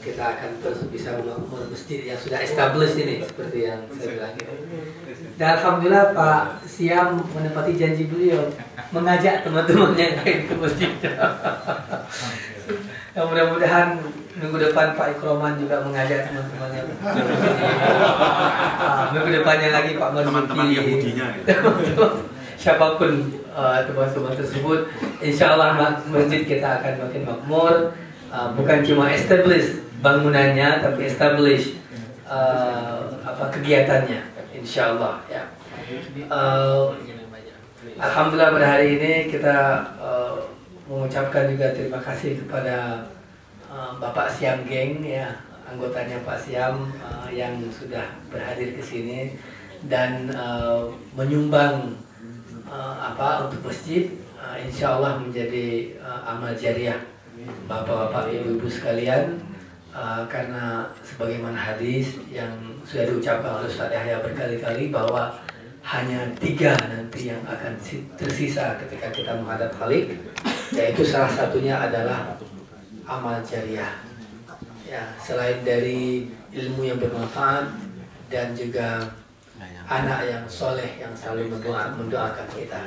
kita akan terus bisa memakmur masjid yang sudah established ini seperti yang saya bilang gitu. Dan alhamdulillah Pak Siam menepati janji beliau mengajak teman-teman yang lain ke masjid. Ya, mudah-mudahan minggu depan Pak Ikroman juga mengajak teman-temannya. Minggu depannya lagi Pak Marzuki. Teman-teman Yahudinya. Siapapun teman-teman tersebut, insya Allah masjid kita akan makin makmur. Bukan cuma establish bangunannya, tapi establish kegiatannya, insya Allah ya. Alhamdulillah pada hari ini kita mengucapkan juga terima kasih kepada Bapak Siam Geng ya, anggotanya Pak Siam yang sudah berhadir ke sini dan menyumbang untuk masjid, insya Allah menjadi amal jariah Bapak-bapak, ibu-ibu sekalian, karena sebagaimana hadis yang sudah diucapkan oleh Ustaz Yahya berkali-kali bahwa hanya 3 nanti yang akan tersisa ketika kita menghadap Khalik, yaitu salah satunya adalah amal jariah. Ya, selain dari ilmu yang bermanfaat dan juga anak yang soleh yang selalu mendoakan kita.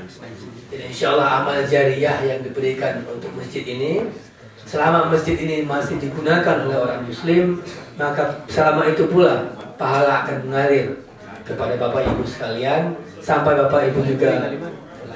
Jadi insya Allah amal jariah yang diberikan untuk masjid ini, selama masjid ini masih digunakan oleh orang Muslim, maka selama itu pula pahala akan mengalir kepada Bapak Ibu sekalian sampai Bapak Ibu juga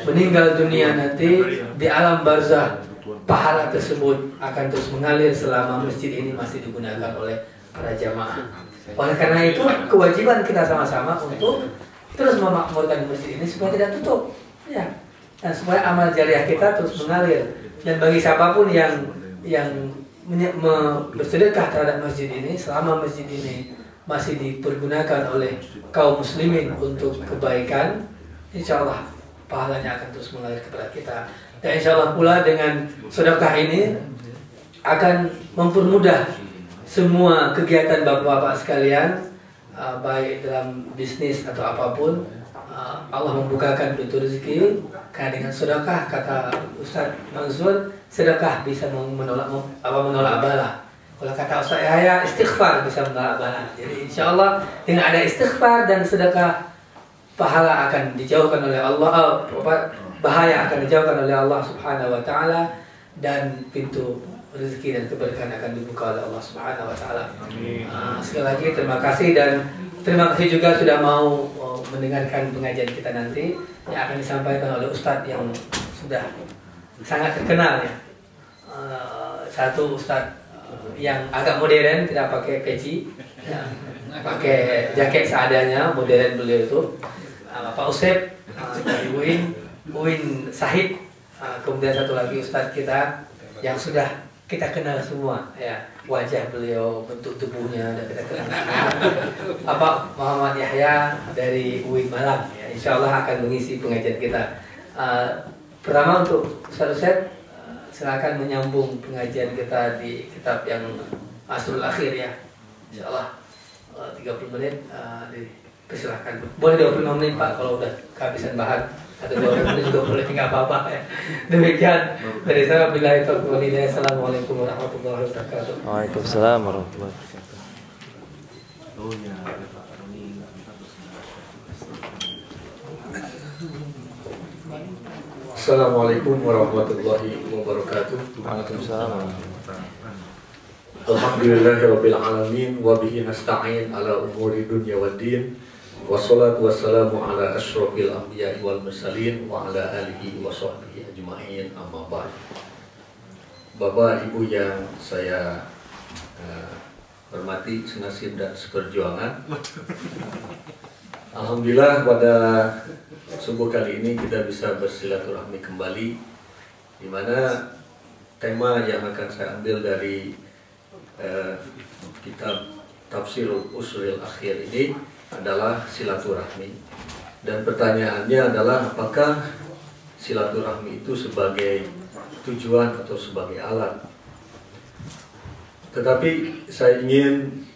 meninggal dunia nanti di alam barzah. Pahala tersebut akan terus mengalir selama masjid ini masih digunakan oleh para jamaah. Oleh karena itu kewajiban kita sama-sama untuk terus memakmurkan masjid ini supaya tidak tutup, ya, dan supaya amal jariah kita terus mengalir. Dan bagi siapapun yang bersedekah terhadap masjid ini, selama masjid ini masih dipergunakan oleh kaum muslimin untuk kebaikan, insya Allah pahalanya akan terus mengalir kepada kita. Dan insya Allah pula dengan sedekah ini akan mempermudah semua kegiatan bapak-bapak sekalian, baik dalam bisnis atau apapun. Allah membukakan pintu rezeki, karena dengan sedekah, kata Ustaz Mansur, sedekah bisa menolak bala. Kalau kata Ustaz Yahya, istighfar bisa menolak bala. Jadi insya Allah dengan ada istighfar dan sedekah, pahala akan dijauhkan oleh Allah, bahaya akan dijauhkan oleh Allah Subhanahu wa taala, dan pintu rezeki dan keberkahan akan dibuka oleh Allah Subhanahu wa taala. Sekali lagi terima kasih, dan terima kasih juga sudah mau mendengarkan pengajian kita nanti yang akan disampaikan oleh Ustadz yang sudah sangat terkenal ya. Satu Ustadz yang agak modern, tidak pakai peci, ya, pakai jaket seadanya, modern beliau itu. Pak Usep dari Uin Sahid, kemudian satu lagi Ustadz kita yang sudah kita kenal semua ya, wajah beliau, bentuk tubuhnya dan kita kenal. Muhammad Yahya dari UIN Malang ya, insya Allah akan mengisi pengajian kita. Pertama untuk Ustadz, silakan menyambung pengajian kita di kitab yang Asrul Akhir ya, insya Allah 30 menit dipersilahkan. Boleh 25 menit Pak kalau udah kehabisan bahan, atau 20 menit juga boleh, tinggal apa-apa ya. Demikian dari saya, billahi taufiq wal hidayah. Assalamualaikum warahmatullahi wabarakatuh. Waalaikumsalam warahmatullahi wabarakatuh. Assalamualaikum warahmatullahi wabarakatuh. Waalaikumsalam. Alhamdulillahirabbil alamin wa bihi nasta'in ala umuri dunya waddin. Wassalatu wassalamu ala asyrafil anbiya'i wal mursalin wa ala alihi wa sahbihi ajma'in, amma ba'd. Bapak Ibu yang saya hormati senasib dan seperjuangan, alhamdulillah pada subuh kali ini kita bisa bersilaturahmi kembali, di mana tema yang akan saya ambil dari kitab Tafsirul Usril Akhir ini adalah silaturahmi. Dan pertanyaannya adalah, apakah silaturahmi itu sebagai tujuan atau sebagai alat? Tetapi saya ingin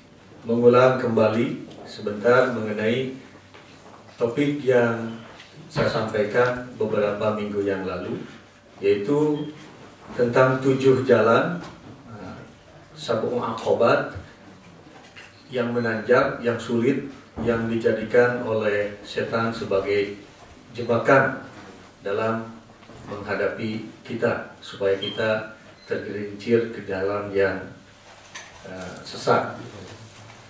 mengulang kembali sebentar mengenai topik yang saya sampaikan beberapa minggu yang lalu, yaitu tentang 7 jalan sab'u aqobat yang menanjak, yang sulit, yang dijadikan oleh setan sebagai jebakan dalam menghadapi kita supaya kita tergelincir ke jalan yang sesat.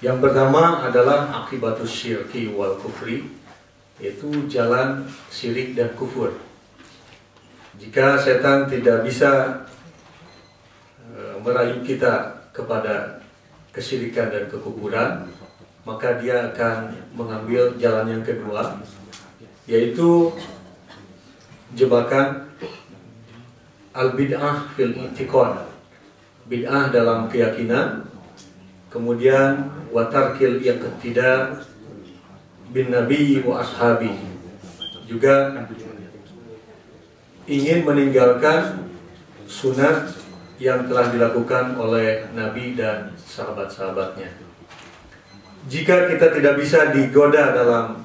Yang pertama adalah akibatus syirki wal kufri, yaitu jalan syirik dan kufur. Jika setan tidak bisa merayu kita kepada kesyirikan dan kekufuran, maka dia akan mengambil jalan yang kedua, yaitu jebakan al-bid'ah fil i'tiqad, bid'ah dalam keyakinan, kemudian watarkil iqtida bin nabi wa ashabi, juga ingin meninggalkan sunat yang telah dilakukan oleh Nabi dan sahabat-sahabatnya. Jika kita tidak bisa digoda dalam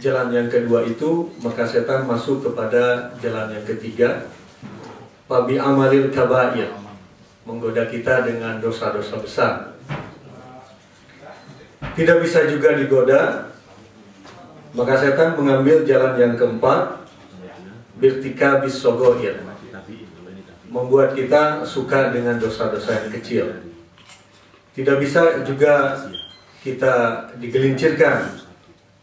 jalan yang kedua itu, maka setan masuk kepada jalan yang ketiga, fabi amalil kabair, menggoda kita dengan dosa-dosa besar. Tidak bisa juga digoda, maka setan mengambil jalan yang keempat, birtikabis sogoir, membuat kita suka dengan dosa-dosa yang kecil. Tidak bisa juga kita digelincirkan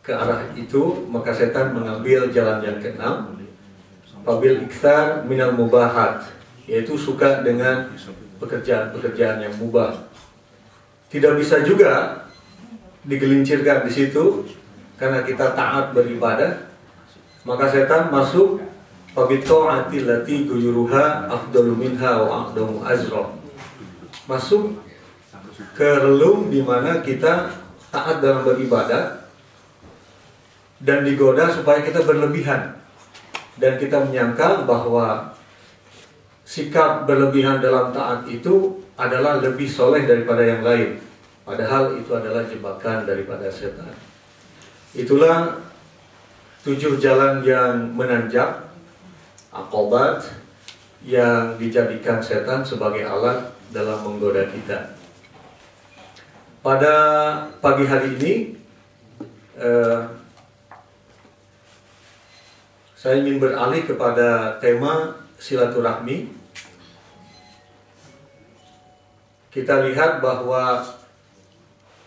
ke arah itu, maka setan mengambil jalan yang keenam, fabil iktsar minal mubahat, yaitu suka dengan pekerjaan-pekerjaan yang mubah. Tidak bisa juga digelincirkan di situ karena kita taat beribadah, maka setan masuk fabita'ati lati guyuruha afdalu minha wa aqdamu azra, masuk ke relung di mana kita taat dalam beribadah dan digoda supaya kita berlebihan, dan kita menyangka bahwa sikap berlebihan dalam taat itu adalah lebih soleh daripada yang lain, padahal itu adalah jebakan daripada setan. Itulah 7 jalan yang menanjak, aqobat, yang dijadikan setan sebagai alat dalam menggoda kita. Pada pagi hari ini saya ingin beralih kepada tema silaturahmi. Kita lihat bahwa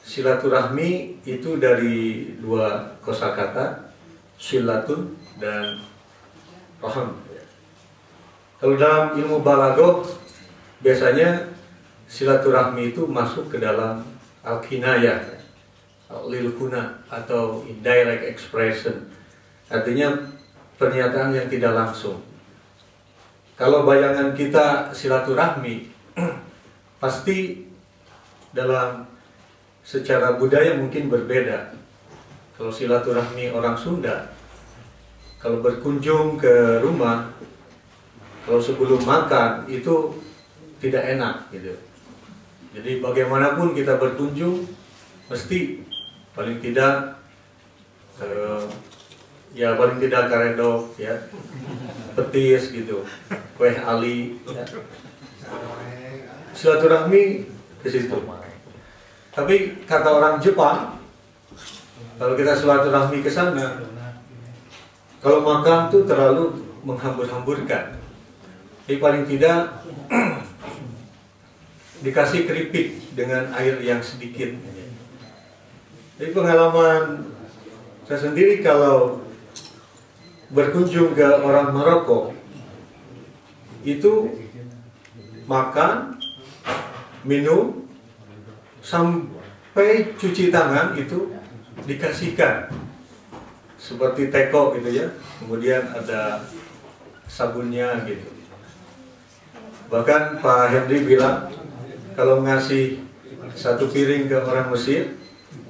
silaturahmi itu dari 2 kosakata, silatun dan raham. Kalau dalam ilmu balaghah, biasanya silaturahmi itu masuk ke dalam al-kinayah, lil-kuna, atau indirect expression, artinya pernyataan yang tidak langsung. Kalau bayangan kita silaturahmi, pasti dalam secara budaya mungkin berbeda. Kalau silaturahmi orang Sunda, kalau berkunjung ke rumah, kalau sebelum makan itu tidak enak gitu. Jadi bagaimanapun kita berkunjung, mesti paling tidak ya paling tidak karedok ya, petis gitu, kue ali ya. Silaturahmi ke situ. Tapi kata orang Jepang, kalau kita silaturahmi ke sana, kalau makan tuh terlalu menghambur-hamburkan. Jadi paling tidak dikasih keripik dengan air yang sedikit. Jadi pengalaman saya sendiri kalau berkunjung ke orang Maroko, itu makan, minum, sampai cuci tangan itu dikasihkan seperti teko gitu ya. Kemudian ada sabunnya gitu. Bahkan Pak Henry bilang kalau ngasih 1 piring ke orang Mesir,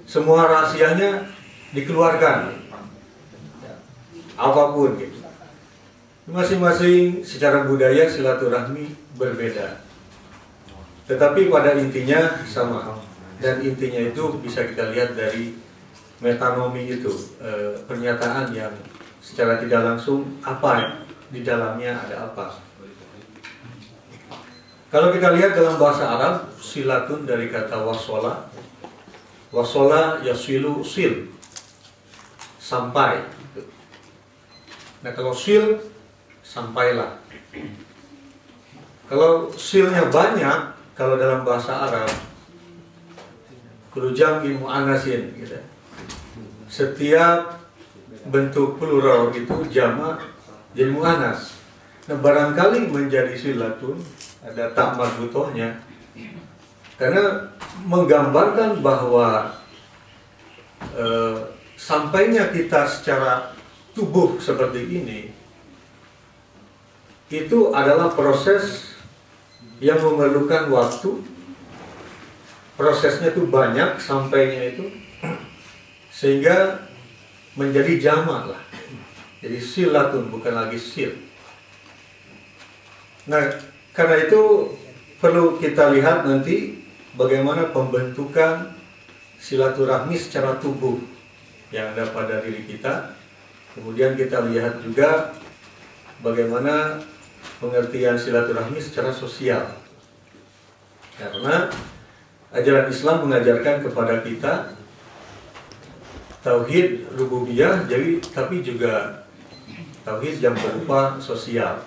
semua rahasianya dikeluarkan, apapun gitu. Masing-masing secara budaya silaturahmi berbeda, tetapi pada intinya sama. Dan intinya itu bisa kita lihat dari metanomi itu, pernyataan yang secara tidak langsung apa di dalamnya ada apa. Kalau kita lihat dalam bahasa Arab, silatun dari kata wasola. Wasola yasilu sil, sampai. Nah kalau sil, sampailah. Kalau silnya banyak, kalau dalam bahasa Arab, kudu jam'i mu'annasin gitu. Setiap bentuk plural itu jamak jadi mu'annas. Nah barangkali menjadi silatun ada tak marbutohnya, karena menggambarkan bahwa sampainya kita secara tubuh seperti ini itu adalah proses yang memerlukan waktu. Prosesnya itu banyak sampainya itu, sehingga menjadi jamak lah. Jadi silatun bukan lagi sil. Nah karena itu perlu kita lihat nanti bagaimana pembentukan silaturahmi secara tubuh yang ada pada diri kita. Kemudian kita lihat juga bagaimana pengertian silaturahmi secara sosial. Karena ajaran Islam mengajarkan kepada kita tauhid rububiyah, jadi tapi juga tauhid yang berupa sosial.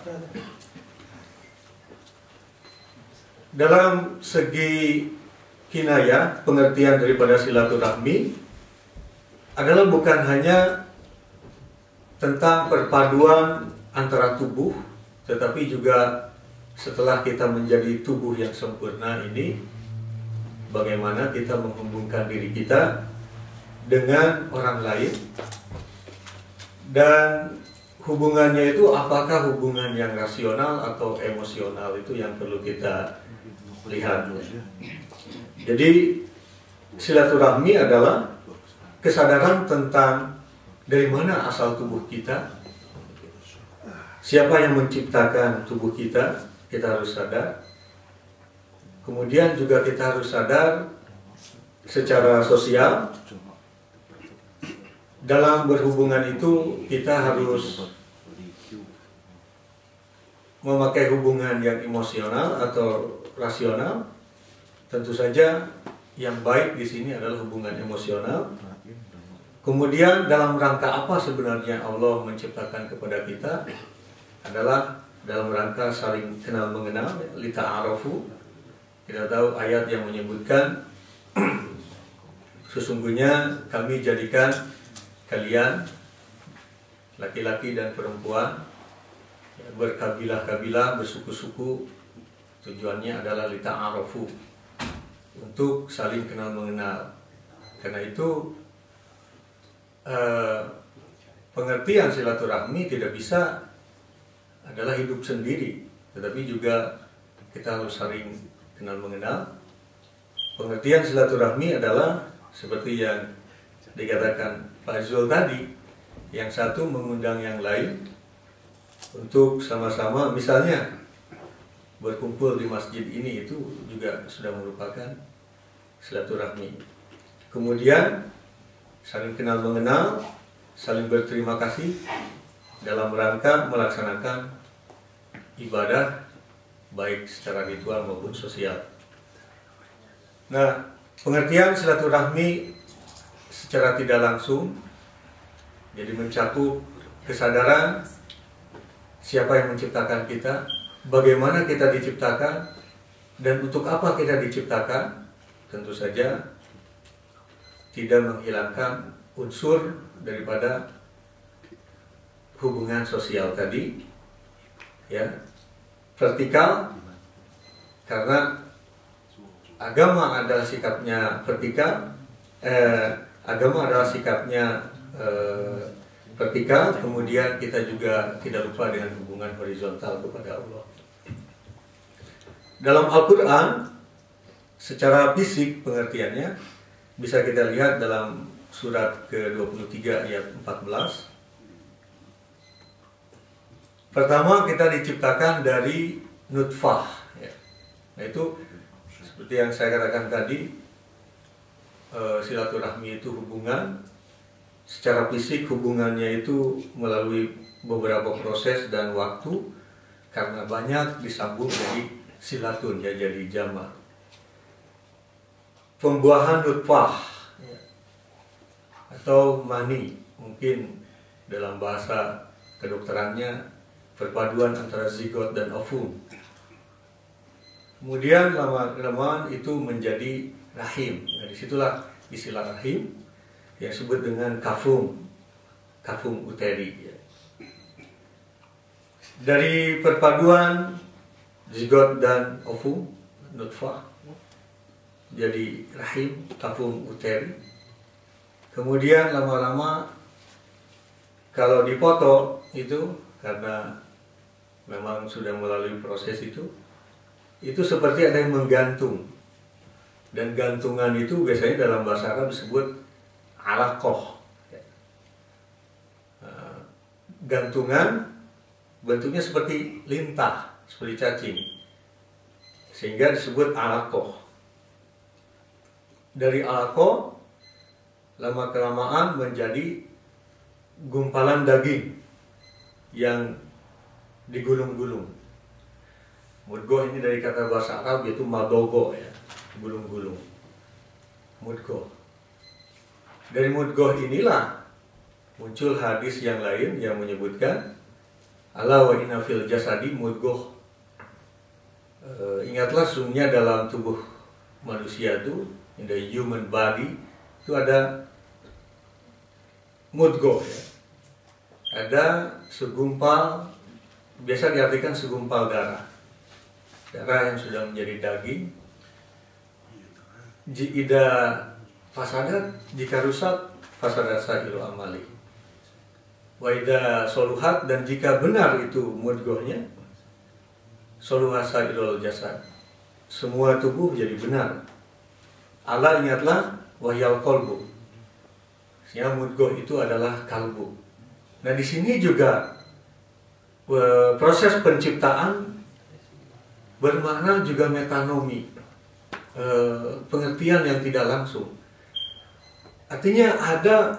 Dalam segi kinayah, pengertian daripada silaturahmi adalah bukan hanya tentang perpaduan antara tubuh, tetapi juga setelah kita menjadi tubuh yang sempurna ini, bagaimana kita menghubungkan diri kita dengan orang lain, dan hubungannya itu apakah hubungan yang rasional atau emosional, itu yang perlu kita lihat. Jadi silaturahmi adalah kesadaran tentang dari mana asal tubuh kita, siapa yang menciptakan tubuh kita, kita harus sadar. Kemudian juga kita harus sadar secara sosial. Dalam berhubungan itu kita harus memakai hubungan yang emosional atau rasional. Tentu saja yang baik di sini adalah hubungan emosional. Kemudian dalam rangka apa sebenarnya Allah menciptakan kepada kita? Adalah dalam rangka saling kenal mengenal, lita'arafu. Kita tahu ayat yang menyebutkan sesungguhnya kami jadikan kalian laki-laki dan perempuan berkabilah-kabilah, bersuku-suku. Tujuannya adalah lita'arafu, untuk saling kenal mengenal. Karena itu pengertian silaturahmi tidak bisa adalah hidup sendiri, tetapi juga kita harus saling kenal mengenal. Pengertian silaturahmi adalah seperti yang dikatakan Pak Zul tadi, yang satu mengundang yang lain untuk sama-sama, misalnya berkumpul di masjid ini, itu juga sudah merupakan silaturahmi. Kemudian saling kenal mengenal, saling berterima kasih dalam rangka melaksanakan ibadah baik secara ritual maupun sosial. Nah, pengertian silaturahmi secara tidak langsung jadi mencakup kesadaran siapa yang menciptakan kita, bagaimana kita diciptakan, dan untuk apa kita diciptakan. Tentu saja tidak menghilangkan unsur daripada hubungan sosial tadi, ya, vertikal, karena agama adalah sikapnya vertikal, agama adalah sikapnya vertikal. Kemudian kita juga tidak lupa dengan hubungan horizontal kepada Allah. Dalam Al-Quran secara fisik pengertiannya bisa kita lihat dalam surat ke-23 ayat 14. Pertama, kita diciptakan dari nutfah, ya. Nah itu seperti yang saya katakan tadi, silaturahmi itu hubungan secara fisik, hubungannya itu melalui beberapa proses dan waktu, karena banyak disambung jadi silatun ya, jadi jamak. Pembuahan nutfah ya, atau mani, mungkin dalam bahasa kedokterannya perpaduan antara zigot dan ovum. Kemudian lama-lama itu menjadi rahim. Nah, disitulah istilah rahim yang disebut dengan kafum uteri ya. Dari perpaduan zigot dan ovum, nutfah, jadi rahim, kafum uteri. Kemudian lama-lama kalau dipoto itu, karena memang sudah melalui proses itu seperti ada yang menggantung. Dan gantungan itu biasanya dalam bahasa Arab disebut alaqoh. Gantungan bentuknya seperti lintah, seperti cacing, sehingga disebut alaqoh. Dari alaqoh lama-kelamaan menjadi gumpalan daging yang digulung-gulung. Mudgoh ini dari kata bahasa Arab yaitu madogo ya, gulung-gulung. Mudgoh. Dari mudgoh inilah muncul hadis yang lain yang menyebutkan ala wa inna fil jasadi mudgoh. Ingatlah sesungguhnya dalam tubuh manusia itu, in the human body itu ada mudgoh ya. Ada segumpal, biasa diartikan segumpal darah yang sudah menjadi daging. Jika fasadat, jika rusak, fasadat sa'iru amali. Wa idza soluhat, dan jika benar itu mudgohnya, soluhat sa'irul jasad, semua tubuh jadi benar. Allah, ingatlah, wahyal qalbu, sehingga mudgoh itu adalah kalbu. Nah, di sini juga proses penciptaan bermakna juga metanomi, pengertian yang tidak langsung. Artinya ada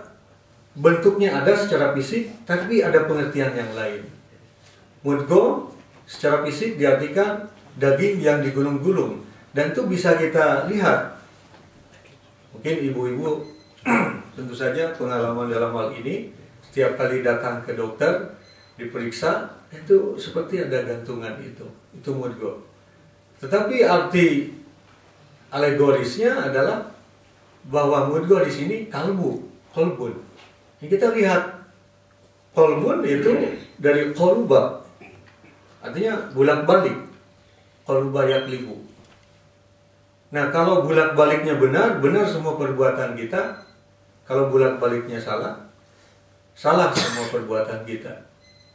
bentuknya, ada secara fisik, tapi ada pengertian yang lain. Mudgoh secara fisik diartikan daging yang digulung-gulung, dan itu bisa kita lihat. Mungkin ibu-ibu tentu saja pengalaman dalam hal ini, setiap kali datang ke dokter diperiksa itu seperti ada gantungan itu mudgoh. Tetapi arti alegorisnya adalah bahwa mudgoh di sini kolbun. Yang kita lihat kolbun itu dari koluba, artinya bulak-balik, koluba yaklibu. Nah, kalau bulak-baliknya benar semua perbuatan kita. Kalau bulak-baliknya salah semua perbuatan kita.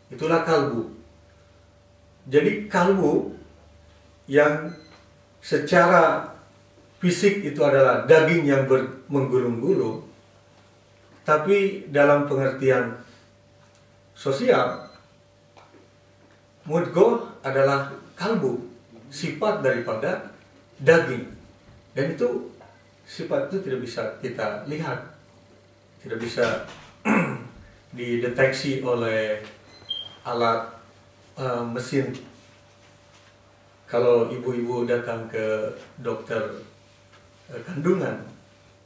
Itulah kalbu. Jadi kalbu yang secara fisik itu adalah daging yang menggulung-gulung, tapi dalam pengertian sosial, mudgoh adalah kalbu, sifat daripada daging. Dan itu sifat itu tidak bisa kita lihat, tidak bisa dideteksi oleh alat mesin. Kalau ibu-ibu datang ke dokter kandungan,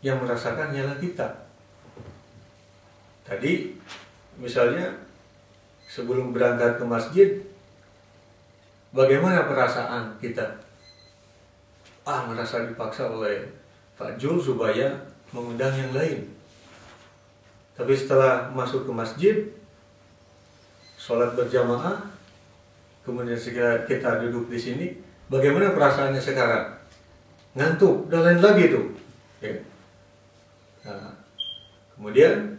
yang merasakan ialah kita. Tadi misalnya sebelum berangkat ke masjid, bagaimana perasaan kita? Merasa dipaksa oleh Pak Jul supaya mengundang yang lain. Tapi setelah masuk ke masjid, sholat berjamaah, kemudian kita duduk di sini, bagaimana perasaannya sekarang? Ngantuk, dan lain lagi tuh. Ya. Nah, kemudian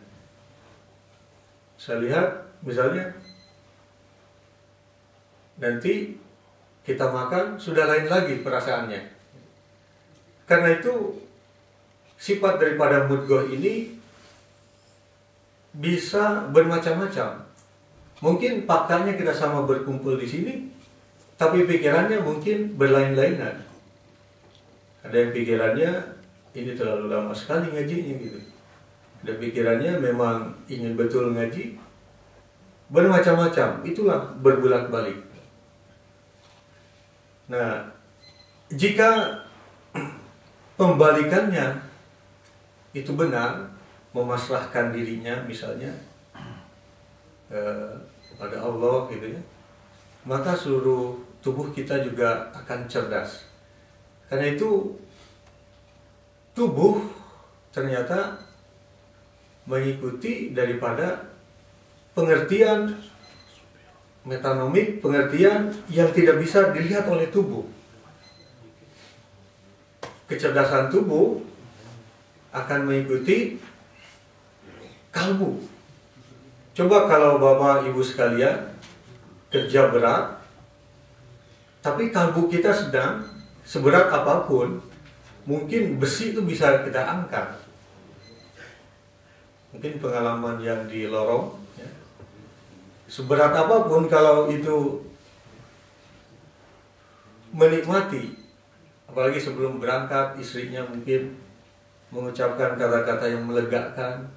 saya lihat misalnya nanti kita makan sudah lain lagi perasaannya. Karena itu sifat daripada mudgoh ini bisa bermacam-macam. Mungkin faktanya kita sama berkumpul di sini, tapi pikirannya mungkin berlain-lainan. Ada yang pikirannya ini terlalu lama sekali ngajinya gitu. Ada pikirannya memang ingin betul ngaji. Bermacam-macam, itulah berbulak-balik. Nah, jika pembalikannya itu benar, memasrahkan dirinya misalnya pada Allah gitu ya, maka seluruh tubuh kita juga akan cerdas. Karena itu tubuh ternyata mengikuti daripada pengertian metanomik, pengertian yang tidak bisa dilihat oleh tubuh. Kecerdasan tubuh akan mengikuti kalbu. Coba kalau Bapak Ibu sekalian kerja berat, tapi kalbu kita sedang, seberat apapun, mungkin besi itu bisa kita angkat. Mungkin pengalaman yang di lorong, ya. Seberat apapun kalau itu menikmati, apalagi sebelum berangkat istrinya mungkin mengucapkan kata-kata yang melegakan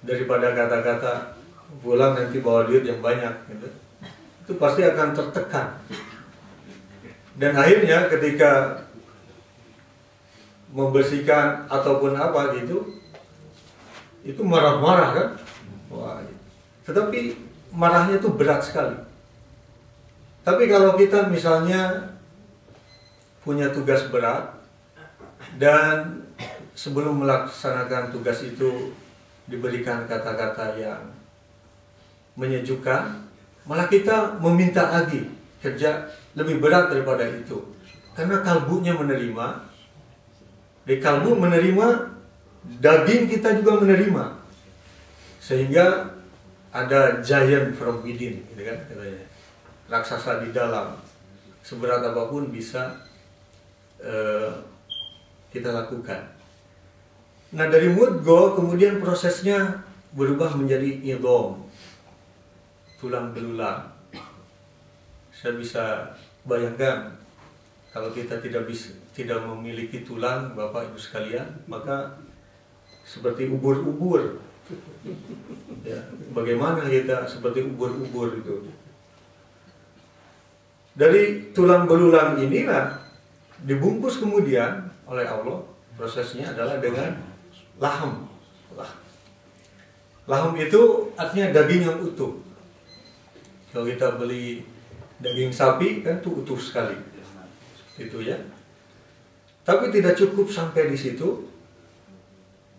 daripada kata-kata pulang nanti bawa duit yang banyak gitu. Itu pasti akan tertekan. Dan akhirnya ketika membersihkan ataupun apa gitu, itu marah-marah kan. Wah, tetapi marahnya itu berat sekali. Tapi kalau kita misalnya punya tugas berat dan sebelum melaksanakan tugas itu diberikan kata-kata yang menyejukkan, malah kita meminta lagi kerja lebih berat daripada itu. Karena kalbunya menerima, di kalbu menerima, daging kita juga menerima. Sehingga ada giant from within, gitu kan katanya. Raksasa di dalam, seberat apapun bisa kita lakukan. Nah dari mudghah kemudian prosesnya berubah menjadi idham, tulang belulang. Saya bisa bayangkan kalau kita tidak memiliki tulang, Bapak Ibu sekalian, maka seperti ubur-ubur. Ya, bagaimana kita seperti ubur-ubur itu? Dari tulang belulang inilah dibungkus kemudian oleh Allah. Prosesnya adalah dengan laham. Laham itu artinya daging yang utuh. Kalau kita beli daging sapi kan itu utuh sekali, itu ya. Tapi tidak cukup sampai di situ.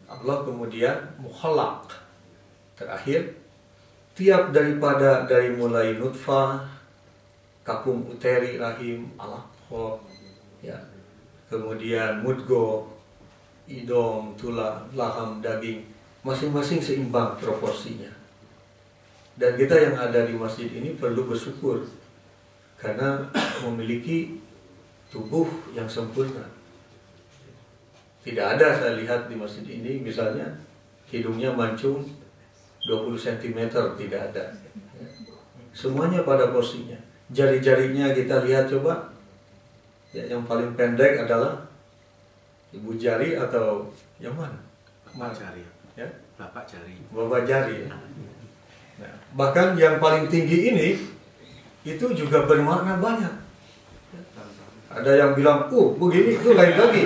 Allah kemudian mukhallaq. Terakhir, dari mulai nutfah, kapung uteri rahim, alaqah, ya. Kemudian mudghah, idham, tulang, laham, daging, masing-masing seimbang proporsinya. Dan kita yang ada di masjid ini perlu bersyukur karena memiliki tubuh yang sempurna. Tidak ada saya lihat di masjid ini misalnya hidungnya mancung 20 cm, tidak ada. Semuanya pada porsinya. Jari-jarinya kita lihat coba. Ya, yang paling pendek adalah ibu jari atau yang mana? Bapak jari. Ya? Bapak jari. Bapak jari. Ya? Nah, bahkan yang paling tinggi ini itu juga bermakna banyak. Ada yang bilang, begini itu lain lagi.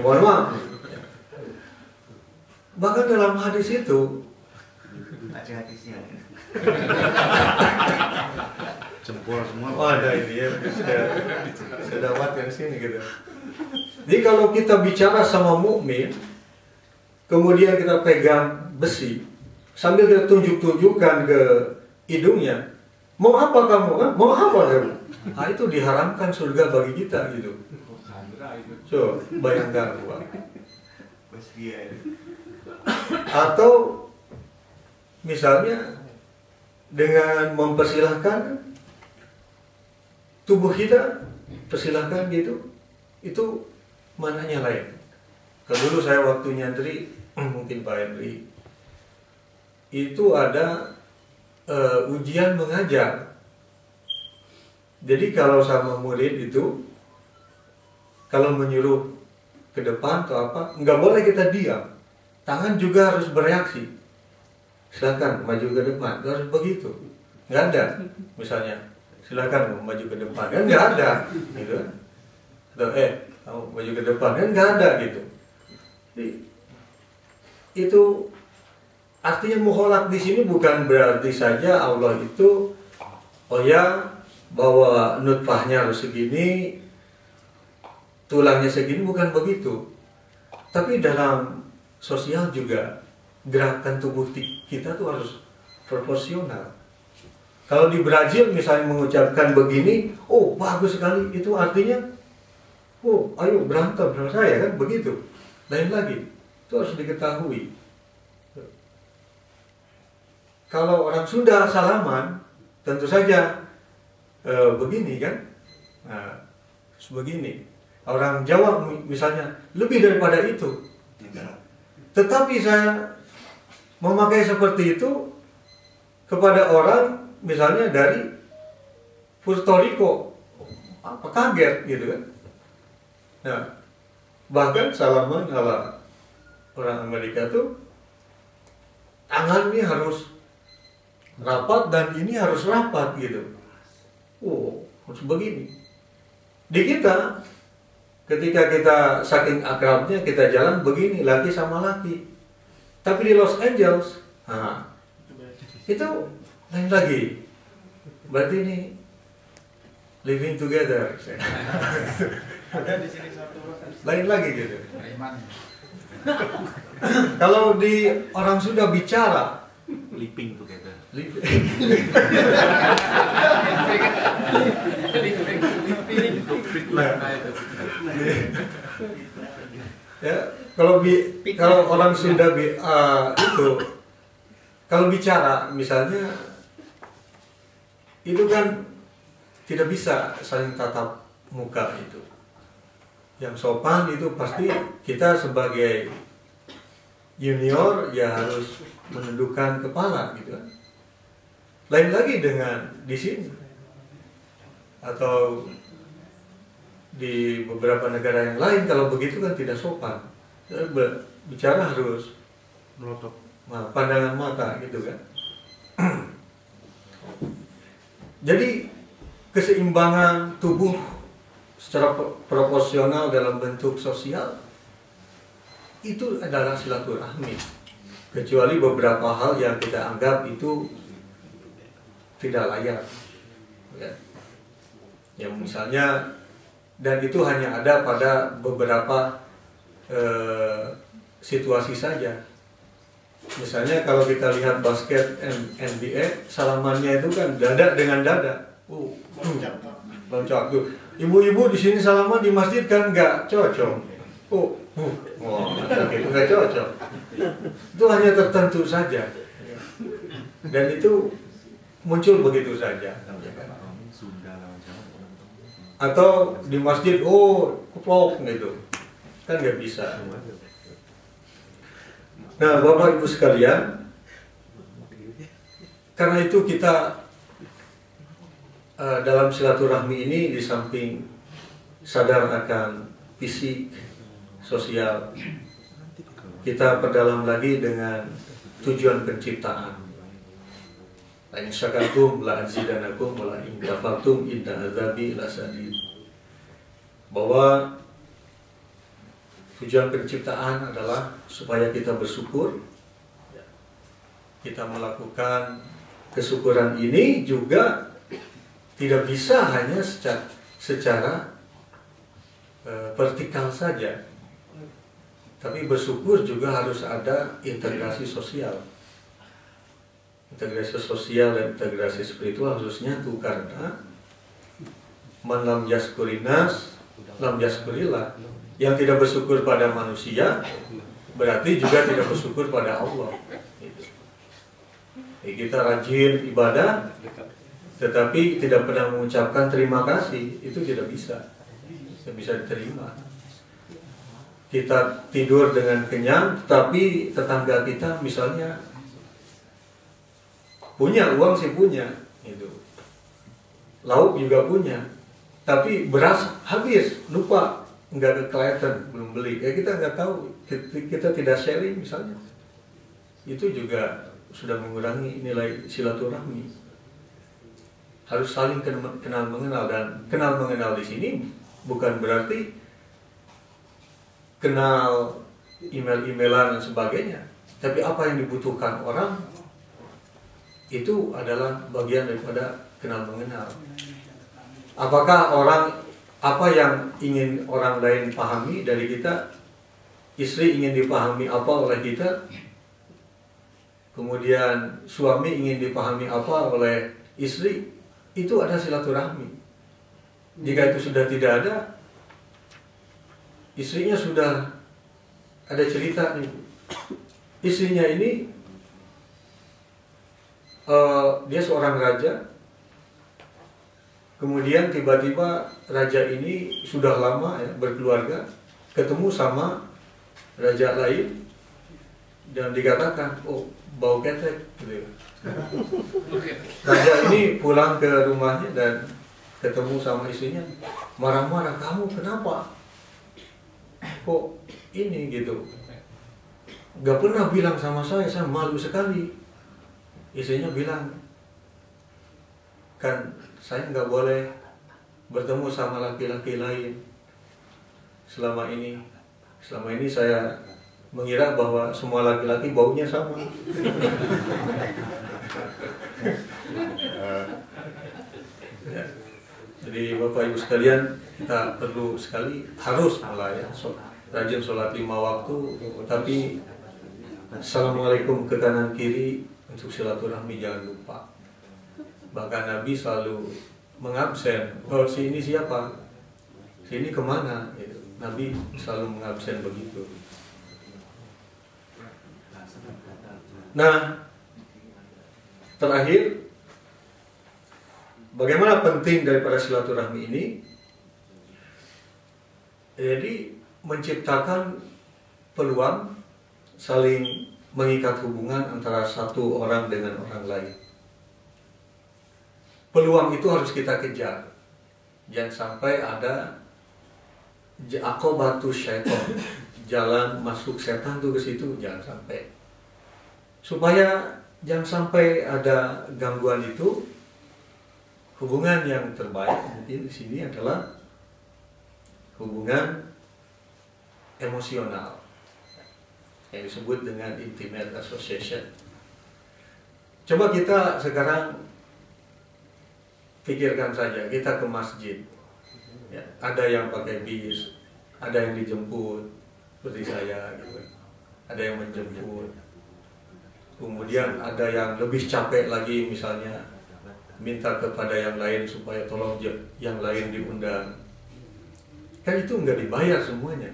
Mohon maaf. Bahkan dalam hadis itu, hadisnya. Jempol semua. oh ada ini ya, saya dapatkan sini gitu. Jadi kalau kita bicara sama mukmin, kemudian kita pegang besi, sambil kita tunjuk-tunjukkan ke hidungnya, mau apa kamu? Mau apa kamu? Nah, itu diharamkan surga bagi kita gitu. Coba bayangkan, Pak. Atau misalnya dengan mempersilahkan tubuh kita, persilahkan gitu, itu mananya lain. Kalau dulu saya waktu nyantri, mungkin Pak Henry, itu ada ujian mengajar. Jadi kalau sama murid itu, kalau menyuruh ke depan atau apa, nggak boleh kita diam. Tangan juga harus bereaksi. Silakan maju ke depan, harus begitu. Nggak ada, misalnya silakan maju ke depan, kan nggak ada gitu kan. Atau kamu maju ke depan, kan nggak ada gitu. Jadi, itu artinya mukholaf di sini bukan berarti saja Allah itu bahwa nutfahnya harus segini, tulangnya segini, bukan begitu. Tapi dalam sosial juga gerakan tubuh kita tuh harus proporsional. Kalau di Brazil misalnya mengucapkan begini, oh bagus sekali, itu artinya oh ayo berantem sama saya, kan begitu. Lain lagi, itu harus diketahui. Kalau orang Sunda salaman, tentu saja begini kan, nah, sebegini. Orang Jawa misalnya lebih daripada itu. Tetapi saya memakai seperti itu kepada orang misalnya dari Puerto Rico, apa kaget gitu kan. Nah, bahkan salaman ala orang Amerika tuh tangannya harus rapat dan ini harus rapat gitu. Oh, harus begini. Di kita, ketika kita saking akrabnya kita jalan begini, laki sama laki. Tapi di Los Angeles, itu lain lagi. Berarti ini living together. Lain lagi gitu. Kalau di orang sudah bicara, Living together. Ya, kalau orang Sunda itu kalau bicara misalnya itu kan tidak bisa saling tatap muka itu. Yang sopan itu pasti kita sebagai junior ya harus menundukkan kepala gitu kan. Lain lagi dengan di sini atau di beberapa negara yang lain, kalau begitu kan tidak sopan. Bicara harus Melotot. pandangan mata gitu kan. Jadi keseimbangan tubuh secara proporsional dalam bentuk sosial itu adalah silaturahmi. Kecuali beberapa hal yang kita anggap itu tidak layak, ya. Yang misalnya, dan itu hanya ada pada beberapa situasi saja. Misalnya kalau kita lihat basket NBA, salamannya itu kan dada dengan dada. Loncat tuh. Ibu-ibu di sini salaman di masjid kan nggak cocok. Nggak cocok. Itu hanya tertentu saja. Dan itu muncul begitu saja. Atau di masjid, kuplok gitu. Kan nggak bisa. Nah, Bapak Ibu sekalian, karena itu kita dalam silaturahmi ini di samping sadar akan fisik, sosial, kita perdalam lagi dengan tujuan penciptaan. La in syakartum la azidanakum wa la in kafartum inna azabi lasadid. Bahwa tujuan penciptaan adalah supaya kita bersyukur. Kita melakukan kesyukuran ini juga tidak bisa hanya secara vertikal saja. Tapi bersyukur juga harus ada integrasi sosial. Integrasi sosial dan integrasi spiritual harusnya tuh, karena man lam yaskurinas lam yaskurillah. Yang tidak bersyukur pada manusia berarti juga tidak bersyukur pada Allah. Kita rajin ibadah tetapi tidak pernah mengucapkan terima kasih, itu tidak bisa diterima. Kita tidur dengan kenyang tetapi tetangga kita misalnya punya uang, sih punya itu, lauk juga punya, tapi beras habis, lupa, nggak kelihatan, belum beli, kita nggak tahu, kita tidak sharing misalnya, itu juga sudah mengurangi nilai silaturahmi. harus saling kenal mengenal, dan kenal mengenal di sini bukan berarti kenal email-emailan dan sebagainya, tapi apa yang dibutuhkan orang itu adalah bagian daripada kenal mengenal. Apakah apa yang ingin orang lain pahami dari kita, istri ingin dipahami apa oleh kita, kemudian suami ingin dipahami apa oleh istri, itu ada silaturahmi. Jika itu sudah tidak ada, istrinya sudah ada cerita nih, istrinya ini dia seorang raja, kemudian tiba-tiba raja ini sudah lama ya, berkeluarga, ketemu sama raja lain dan dikatakan, oh bau ketek gitu ya. Raja ini pulang ke rumahnya dan ketemu sama istrinya, marah-marah, kamu kenapa kok ini gitu, gak pernah bilang sama saya malu sekali. Istrinya bilang, kan saya nggak boleh bertemu sama laki-laki lain selama ini saya mengira bahwa semua laki-laki baunya sama. Ya. Jadi Bapak Ibu sekalian, kita perlu sekali harus mulai rajin sholat 5 waktu, tapi assalamualaikum ke kanan kiri untuk silaturahmi jangan lupa. Bahkan Nabi selalu mengabsen, oh si ini siapa, si ini kemana, gitu. Nabi selalu mengabsen begitu. Nah, terakhir, bagaimana penting daripada silaturahmi ini? Jadi menciptakan peluang saling mengikat hubungan antara satu orang dengan orang lain. Peluang itu harus kita kejar. Jangan sampai ada aqobatus syaitan, jalan masuk setan tuh ke situ, jangan sampai. Supaya jangan sampai ada gangguan itu, hubungan yang terbaik mungkin di sini adalah hubungan emosional yang disebut dengan intimate association. Coba kita sekarang pikirkan saja, kita ke masjid, ya, ada yang pakai bis, ada yang dijemput seperti saya, gitu. Ada yang menjemput, kemudian ada yang lebih capek lagi, misalnya minta kepada yang lain supaya tolong yang lain diundang. Kan itu nggak dibayar semuanya.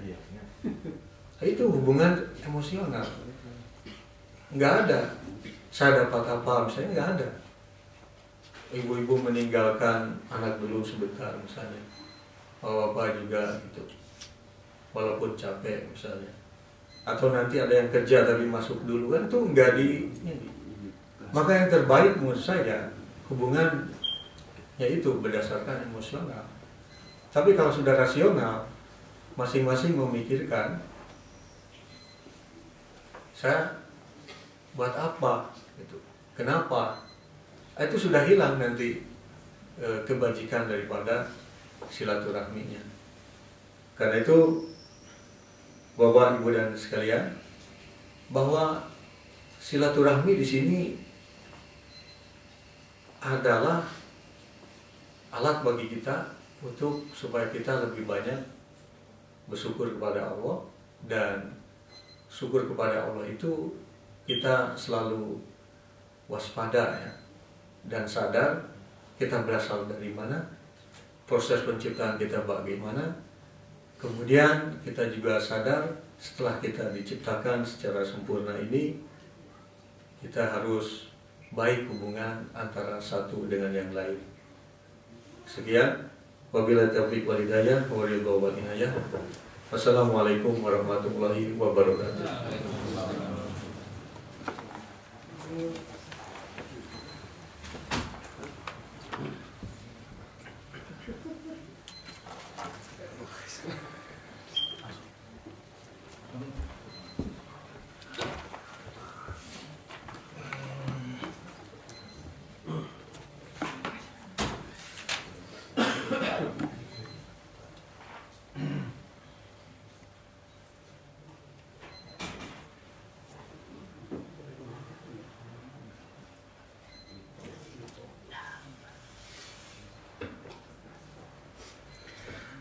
Itu hubungan emosional. Nggak ada saya dapat apa, misalnya nggak ada. Ibu-ibu meninggalkan anak dulu sebentar misalnya, bapak juga gitu, walaupun capek misalnya. Atau nanti ada yang kerja tapi masuk dulu, kan itu nggak di ini. Maka yang terbaik menurut saya hubungan yaitu berdasarkan emosional. Tapi kalau sudah rasional, masing-masing memikirkan saya buat apa, gitu. Kenapa? Itu sudah hilang nanti kebajikan daripada silaturahminya. Karena itu Bapak Ibu dan sekalian, bahwa silaturahmi di sini adalah alat bagi kita untuk supaya kita lebih banyak bersyukur kepada Allah, dan syukur kepada Allah itu kita selalu waspada ya, dan sadar kita berasal dari mana, proses penciptaan kita bagaimana, kemudian kita juga sadar setelah kita diciptakan secara sempurna ini, kita harus baik hubungan antara satu dengan yang lain. Sekian, wabillahi taufiq wal hidayah, wal inayah. Wassalamualaikum warahmatullahi wabarakatuh.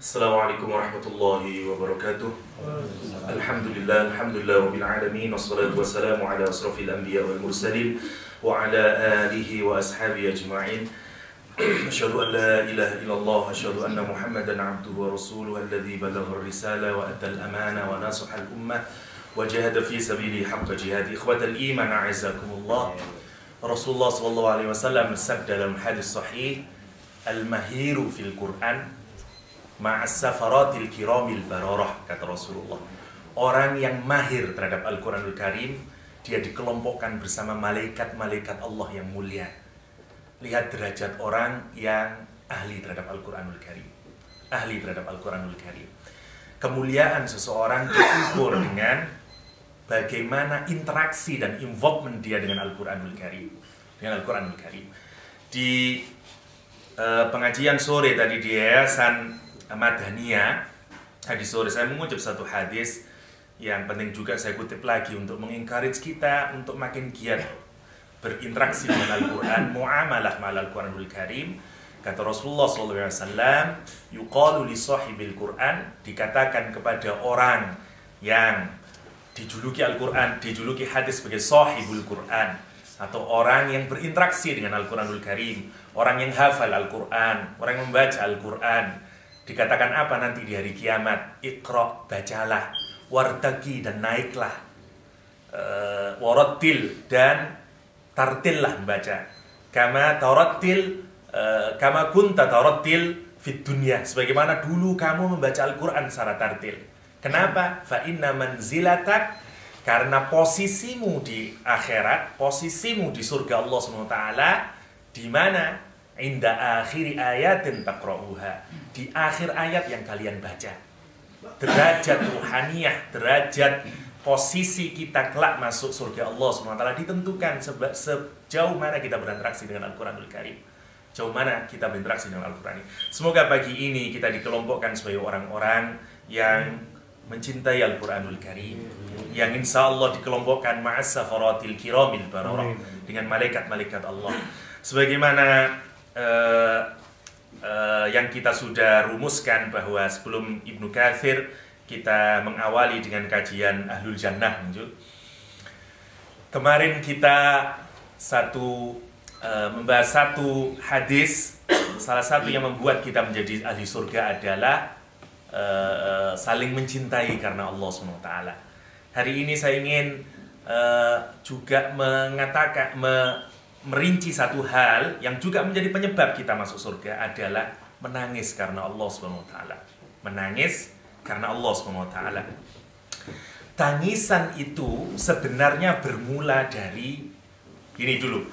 Assalamualaikum warahmatullahi wabarakatuh. Alhamdulillah rabbil alamin, wassalatu wassalamu ala asrafil anbiya wal mursalin wa ala alihi wa ashabihi ajma'in. Asyhadu an la ilaha illallah wa asyhadu anna Muhammadan abduhu wa rasuluhu alladzi balagha ar-risala wa adda al-amana wa nasaha al-ummah wa jahada fi sabilihi haqqa jihadi. Ikhwatal iman, a'azzakumullah. Rasulullah sallallahu alaihi wasallam bersabda dalam hadis sahih, al-mahiru fil Qur'an ma'as safaratil kiramil bararah, kata Rasulullah. Orang yang mahir terhadap Al-Quranul Karim, dia dikelompokkan bersama malaikat-malaikat Allah yang mulia. Lihat derajat orang yang ahli terhadap Al-Quranul Karim. Ahli terhadap Al-Quranul Karim. Kemuliaan seseorang diukur dengan bagaimana interaksi dan involvement dia dengan Al-Quranul Karim. Dengan Al-Quranul Karim. Di pengajian sore tadi di Yayasan Madaniyah, tadi sore saya mengucap satu hadis yang penting juga saya kutip lagi untuk mengencourage kita untuk makin giat berinteraksi dengan Al-Quran, muamalah ma'al Al-Quranul Karim. Kata Rasulullah SAW, yuqalu li sahibil Quran, dikatakan kepada orang yang dijuluki Al-Quran, dijuluki hadis sebagai sahibul Quran, atau orang yang berinteraksi dengan Al-Quranul Karim, orang yang hafal Al-Quran, orang yang membaca Al-Quran. Dikatakan apa nanti di hari kiamat? Iqra, bacalah, wartaqi, dan naiklah, warattil, dan tartillah membaca. Kama tarattil, kama kunta tarattil fid dunya, sebagaimana dulu kamu membaca Al-Quran secara tartil. Kenapa? Fa inna manzilatak, karena posisimu di akhirat, posisimu di surga Allah SWT, di mana? Inda akhiri ayatin taqra'uha, di akhir ayat yang kalian baca. Derajat ruhaniyah, derajat posisi kita kelak masuk surga Allah SWT ditentukan sejauh mana kita berinteraksi dengan Al-Quranul Karim. Sejauh mana kita berinteraksi dengan Al-Quran. Semoga pagi ini kita dikelompokkan sebagai orang-orang yang mencintai Al-Quranul Karim, yang insya Allah dikelompokkan ma'as safaratil kiramil bararah, dengan malaikat-malaikat Allah. Sebagaimana yang kita sudah rumuskan bahwa sebelum Ibnu Katsir kita mengawali dengan kajian Ahlul Jannah. Kemarin kita membahas satu hadis, salah satu yang membuat kita menjadi ahli surga adalah saling mencintai karena Allah SWT. Hari ini saya ingin juga merinci satu hal yang juga menjadi penyebab kita masuk surga adalah menangis karena Allah SWT. Menangis karena Allah SWT. Tangisan itu sebenarnya bermula dari ini dulu.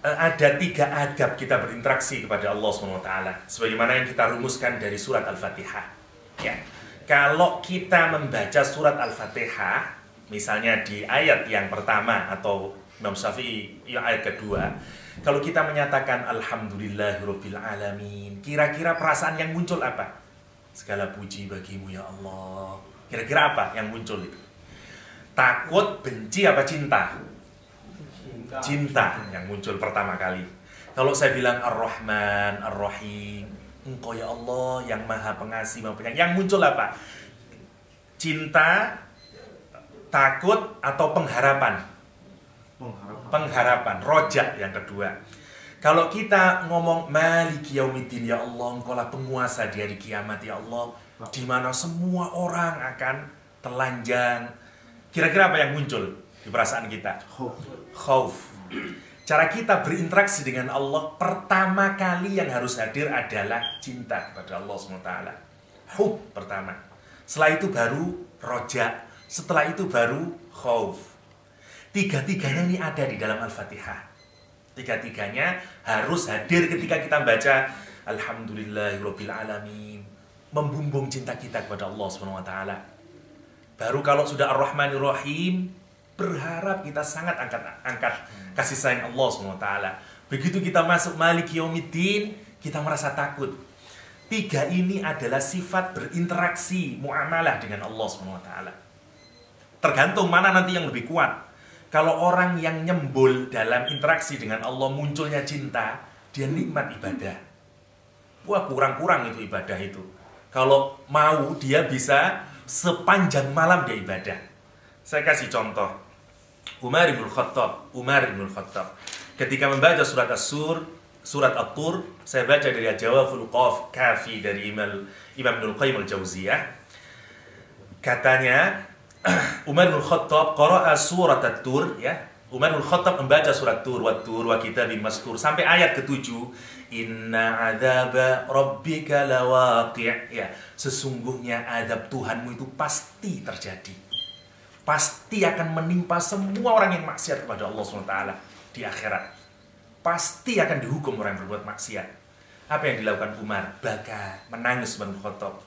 Ada 3 adab kita berinteraksi kepada Allah SWT, sebagaimana yang kita rumuskan dari surat Al-Fatihah. Ya. Kalau kita membaca surat Al-Fatihah, misalnya di ayat yang pertama atau Imam Syafi'i yang ayat kedua, kalau kita menyatakan Alhamdulillahirabbil alamin, kira-kira perasaan yang muncul apa? Segala puji bagimu ya Allah. Kira-kira apa yang muncul itu? Takut, benci, apa cinta? Cinta yang muncul pertama kali. Kalau saya bilang Ar-Rahman, Ar-Rahim, Engkau ya Allah yang Maha Pengasih, Maha Penyayang, yang muncul apa? Cinta, takut, atau pengharapan? Pengharapan, rojak yang kedua. Kalau kita ngomong Maliki Yaumiddin, ya Allah, Engkau lah penguasa di hari kiamat ya Allah, di mana semua orang akan telanjang. Kira-kira apa yang muncul di perasaan kita? Khauf. Cara kita berinteraksi dengan Allah pertama kali yang harus hadir adalah cinta kepada Allah SWT. Hub pertama. Setelah itu baru rojak. Setelah itu baru khauf. Tiga-tiganya ini ada di dalam Al-Fatihah. Tiga-tiganya harus hadir ketika kita baca Alhamdulillahirabbil alamin, membumbung cinta kita kepada Allah SWT. Baru kalau sudah Ar-Rahmanir Rahim, berharap kita sangat angkat kasih sayang Allah SWT. Begitu kita masuk Maliki Yaumiddin, kita merasa takut. 3 ini adalah sifat berinteraksi, muamalah dengan Allah SWT. Tergantung mana nanti yang lebih kuat. Kalau orang yang nyembul dalam interaksi dengan Allah munculnya cinta, dia nikmat ibadah. wah kurang-kurang itu ibadah itu. Kalau mau dia bisa sepanjang malam dia ibadah. Saya kasih contoh. Umar bin Khattab ketika membaca surat surat At-Tur, saya baca dari Jawahirul Kafi dari Imam Ibnul Qayyim al-Jauziyah. Katanya Umar bin Khattab qara'a surat At-Tur, ya. Umar bin Khattab membaca surat Tur wa kitabim mastur sampai ayat ke-7, inna adzaba rabbika lawaqi', ya. Sesungguhnya azab Tuhanmu itu pasti terjadi. Pasti akan menimpa semua orang yang maksiat kepada Allah SWT di akhirat. Pasti akan dihukum orang yang berbuat maksiat. Apa yang dilakukan Umar? Baka, menangis Umar bin Khattab.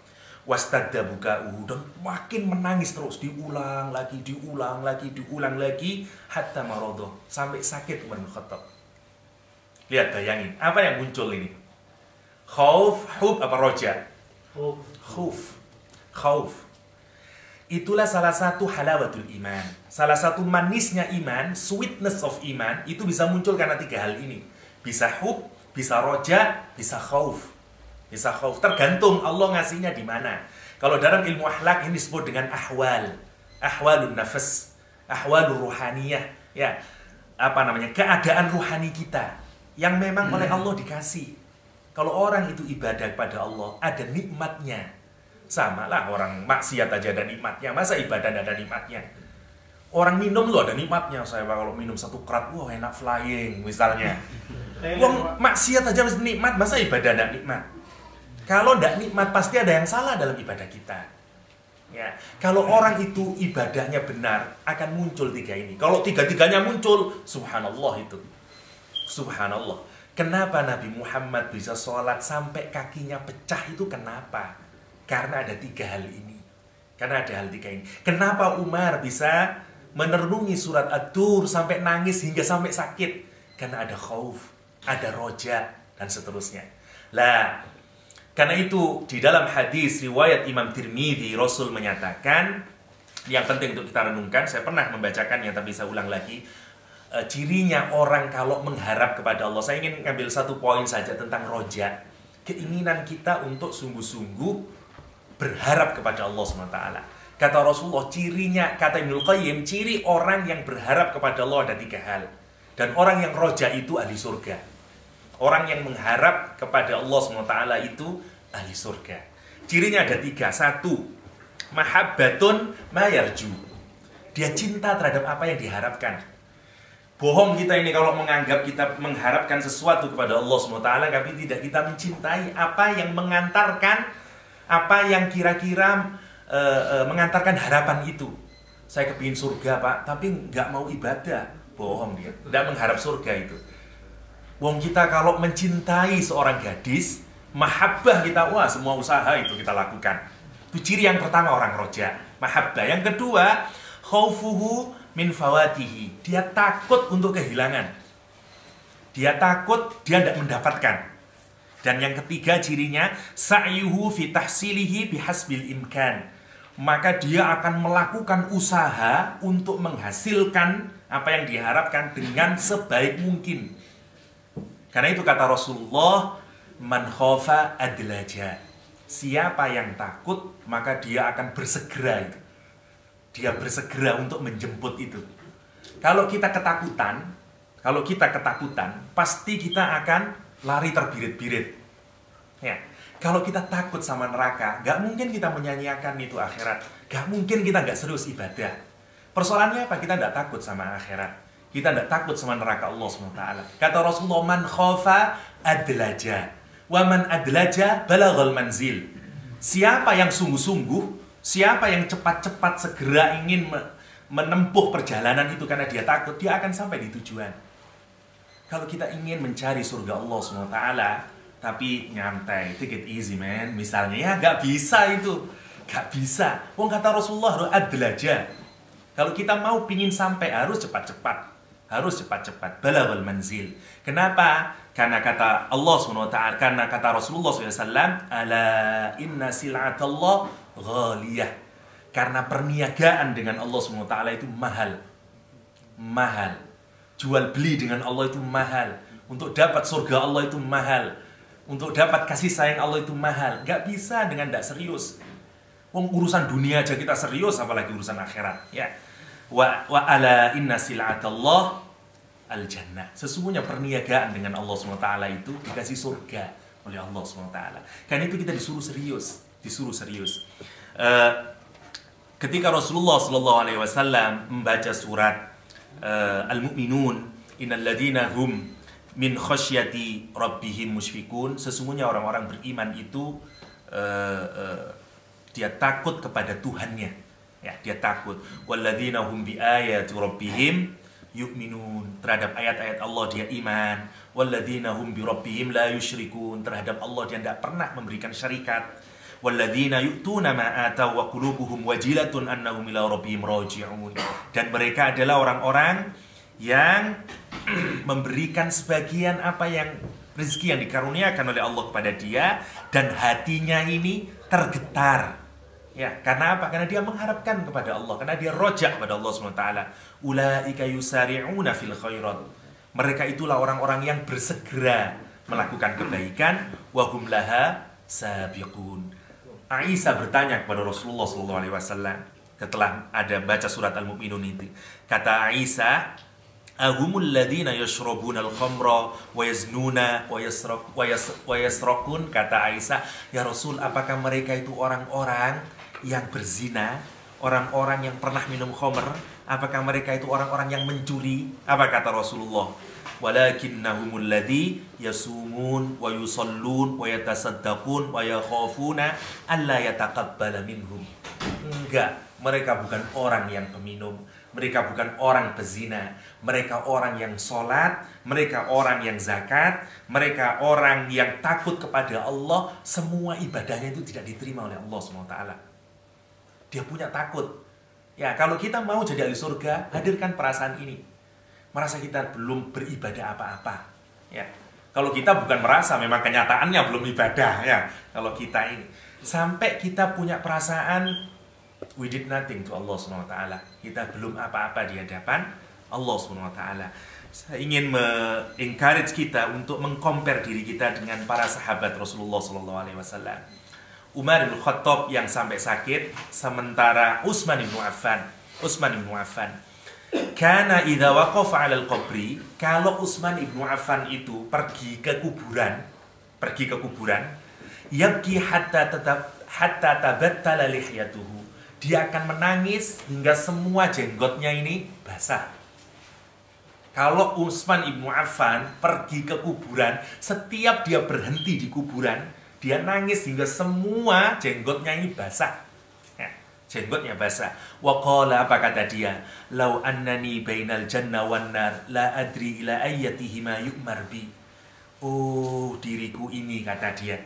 Wastadda buka'uhu, dan makin menangis terus, diulang lagi, hatta marodoh, sampai sakit Umar bin Khattab. Lihat, bayangin, apa yang muncul ini? Khauf, hub, apa roja? Khauf. Itulah salah satu halawatul iman. Salah satu manisnya iman, sweetness of iman, itu bisa muncul karena 3 hal ini. Bisa hub, bisa roja, bisa khauf. Bisa khauf, tergantung Allah ngasihnya di mana. Kalau dalam ilmu akhlak ini disebut dengan ahwalun nafas, ahwalur ruhaniyah, ya. Apa namanya? Keadaan ruhani kita yang memang oleh Allah dikasih. Kalau orang itu ibadah kepada Allah, ada nikmatnya. Sama lah orang maksiat aja ada nikmatnya, masa ibadah ada nikmatnya? Orang minum loh ada nikmatnya. Saya kalau minum 1 kerat, wah enak flying misalnya. Wong maksiat aja mesti nikmat, masa ibadah ada nikmat? Kalau tidak nikmat, pasti ada yang salah dalam ibadah kita. Ya, kalau orang itu ibadahnya benar, akan muncul 3 ini. Kalau 3-3-nya muncul, subhanallah itu. Subhanallah. Kenapa Nabi Muhammad bisa sholat sampai kakinya pecah itu kenapa? Karena ada 3 hal ini. Karena ada hal 3 ini. Kenapa Umar bisa merenungi surat At-Tur sampai nangis hingga sampai sakit? Karena ada khauf, ada roja, dan seterusnya. Lah, karena itu di dalam hadis riwayat Imam Tirmidzi, Rasul menyatakan, yang penting untuk kita renungkan, saya pernah membacakannya tapi saya ulang lagi, cirinya orang kalau mengharap kepada Allah. Saya ingin ngambil 1 poin saja tentang roja. Keinginan kita untuk sungguh-sungguh berharap kepada Allah SWT. Kata Rasulullah, cirinya, kata Ibnul Qayyim, ciri orang yang berharap kepada Allah ada 3 hal. Dan orang yang roja itu ahli surga. Orang yang mengharap kepada Allah SWT itu ahli surga. Cirinya ada 3. 1, mahabbatun mayarju. Dia cinta terhadap apa yang diharapkan. Bohong kita ini kalau menganggap kita mengharapkan sesuatu kepada Allah SWT, tapi tidak kita mencintai apa yang mengantarkan, apa yang kira-kira mengantarkan harapan itu. Saya kepingin surga Pak, tapi nggak mau ibadah. Bohong dia, tidak mengharap surga itu. Wong kita kalau mencintai seorang gadis, mahabbah kita, wah semua usaha itu kita lakukan. Itu ciri yang pertama orang roja, mahabbah. Yang kedua, khaufuhu min fawatihi. Dia takut untuk kehilangan. Dia takut dia tidak mendapatkan. Dan yang ketiga cirinya, sa'yuhu fi tahsilihi bihasbil imkan. Maka dia akan melakukan usaha untuk menghasilkan apa yang diharapkan dengan sebaik mungkin. Karena itu kata Rasulullah, man khofa adlaja. Siapa yang takut, maka dia akan bersegera itu. Dia bersegera untuk menjemput itu. Kalau kita ketakutan, pasti kita akan lari terbirit-birit. Ya. Kalau kita takut sama neraka, gak mungkin kita menyanyiakan itu akhirat. Gak mungkin kita gak serius ibadah. Persoalannya apa? Kita gak takut sama akhirat. Kita tidak takut sama neraka Allah SWT. Kata Rasulullah, man khofa adlaja. Wa man adlaja balaghal manzil. Siapa yang sungguh-sungguh, siapa yang cepat-cepat segera ingin menempuh perjalanan itu karena dia takut, dia akan sampai di tujuan. Kalau kita ingin mencari surga Allah SWT, tapi nyantai, take it easy man, misalnya, ya gak bisa itu. Gak bisa. Wong kata Rasulullah, adlaja. Kalau kita mau pingin sampai, harus cepat-cepat. Harus cepat-cepat. Balaghal manzil. Kenapa? Karena kata Allah SWT, karena kata Rasulullah SAW, ala inna sil'atallah ghaliyah. Karena perniagaan dengan Allah SWT itu mahal. Mahal. Jual beli dengan Allah itu mahal. Untuk dapat surga Allah itu mahal. Untuk dapat kasih sayang Allah itu mahal. Gak bisa dengan tidak serius. Urusan dunia aja kita serius, apalagi urusan akhirat. Ya. Wa ala inna sil'atallah al-jannah. Sesungguhnya perniagaan dengan Allah SWT itu dikasih surga oleh Allah SWT. Karena itu kita disuruh serius. Ketika Rasulullah SAW membaca surat Al-Mu'minun, innal ladzina hum min khasyati rabbihim musyfikun, sesungguhnya orang-orang beriman itu dia takut kepada Tuhannya, ya, dia takut. Walladzina hum bi ayati rabbihim yu'minun, terhadap ayat-ayat Allah dia iman. Walladzina hum bi rabbihim la yusyrikun, terhadap Allah dia tidak pernah memberikan syarikat. Walladzina yu'tuna ma ataw wa qulubuhum wajilatun annahum ila rabbihim raji'un, dan mereka adalah orang-orang yang memberikan sebagian apa yang rezeki yang dikaruniakan oleh Allah kepada dia, dan hatinya ini tergetar. Ya, karena apa? Karena dia mengharapkan kepada Allah, karena dia rojak pada Allah SWT. Ulaika yusari'una fil khairat. Mereka itulah orang-orang yang bersegera melakukan kebaikan, wa hum laha sabiqun. Aisyah bertanya kepada Rasulullah SAW setelah ada baca surat Al-Mu'minun itu. Kata Aisyah, ahumul ladzina yashrabuna al-khamra wa yaznuna wa yasraqun. Kata Aisyah, ya Rasul, apakah mereka itu orang-orang yang berzina, orang-orang yang pernah minum khamr? Apakah mereka itu orang-orang yang mencuri? Apa kata Rasulullah? Walakinnahumul ladzi yasumun wa yusallun wa yatasaddaqun wa yakhafuna alla yataqabbala minhum. Enggak, mereka bukan orang yang peminum, mereka bukan orang pezina, mereka orang yang sholat, mereka orang yang zakat, mereka orang yang takut kepada Allah. Semua ibadahnya itu tidak diterima oleh Allah SWT. Dia punya takut. Ya, kalau kita mau jadi ahli surga, hadirkan perasaan ini. Merasa kita belum beribadah apa-apa. Ya, kalau kita bukan merasa, memang kenyataannya belum ibadah. Ya, kalau kita ini sampai kita punya perasaan we did nothing to Allah SWT. Kita belum apa-apa di hadapan Allah SWT. Saya ingin encourage kita untuk mengcompare diri kita dengan para sahabat Rasulullah SAW. Umar bin Khattab yang sampai sakit, sementara Utsman bin Affan. Karena idza waqafa 'alal qabri, kalau Utsman bin Affan itu pergi ke kuburan, yabki hatta tabattala lihyatuhu. Dia akan menangis hingga semua jenggotnya ini basah. Kalau Utsman bin Affan pergi ke kuburan, setiap dia berhenti di kuburan, dia nangis hingga semua jenggotnya ini basah. Jenggotnya basah. Wa qala, apa kata dia? Lau annani bainal jannah wan nar la adri ila ayyatihima yu'mar bi. Oh, diriku ini, kata dia,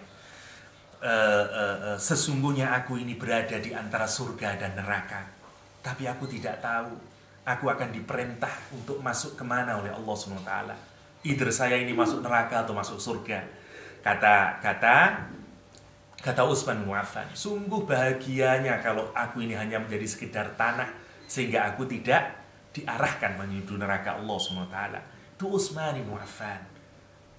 sesungguhnya aku ini berada di antara surga dan neraka, tapi aku tidak tahu aku akan diperintah untuk masuk kemana oleh Allah SWT. Either saya ini masuk neraka atau masuk surga. Kata Utsman bin Affan, sungguh bahagianya kalau aku ini hanya menjadi sekedar tanah, sehingga aku tidak diarahkan menuju neraka Allah SWT. Itu Utsman bin Affan,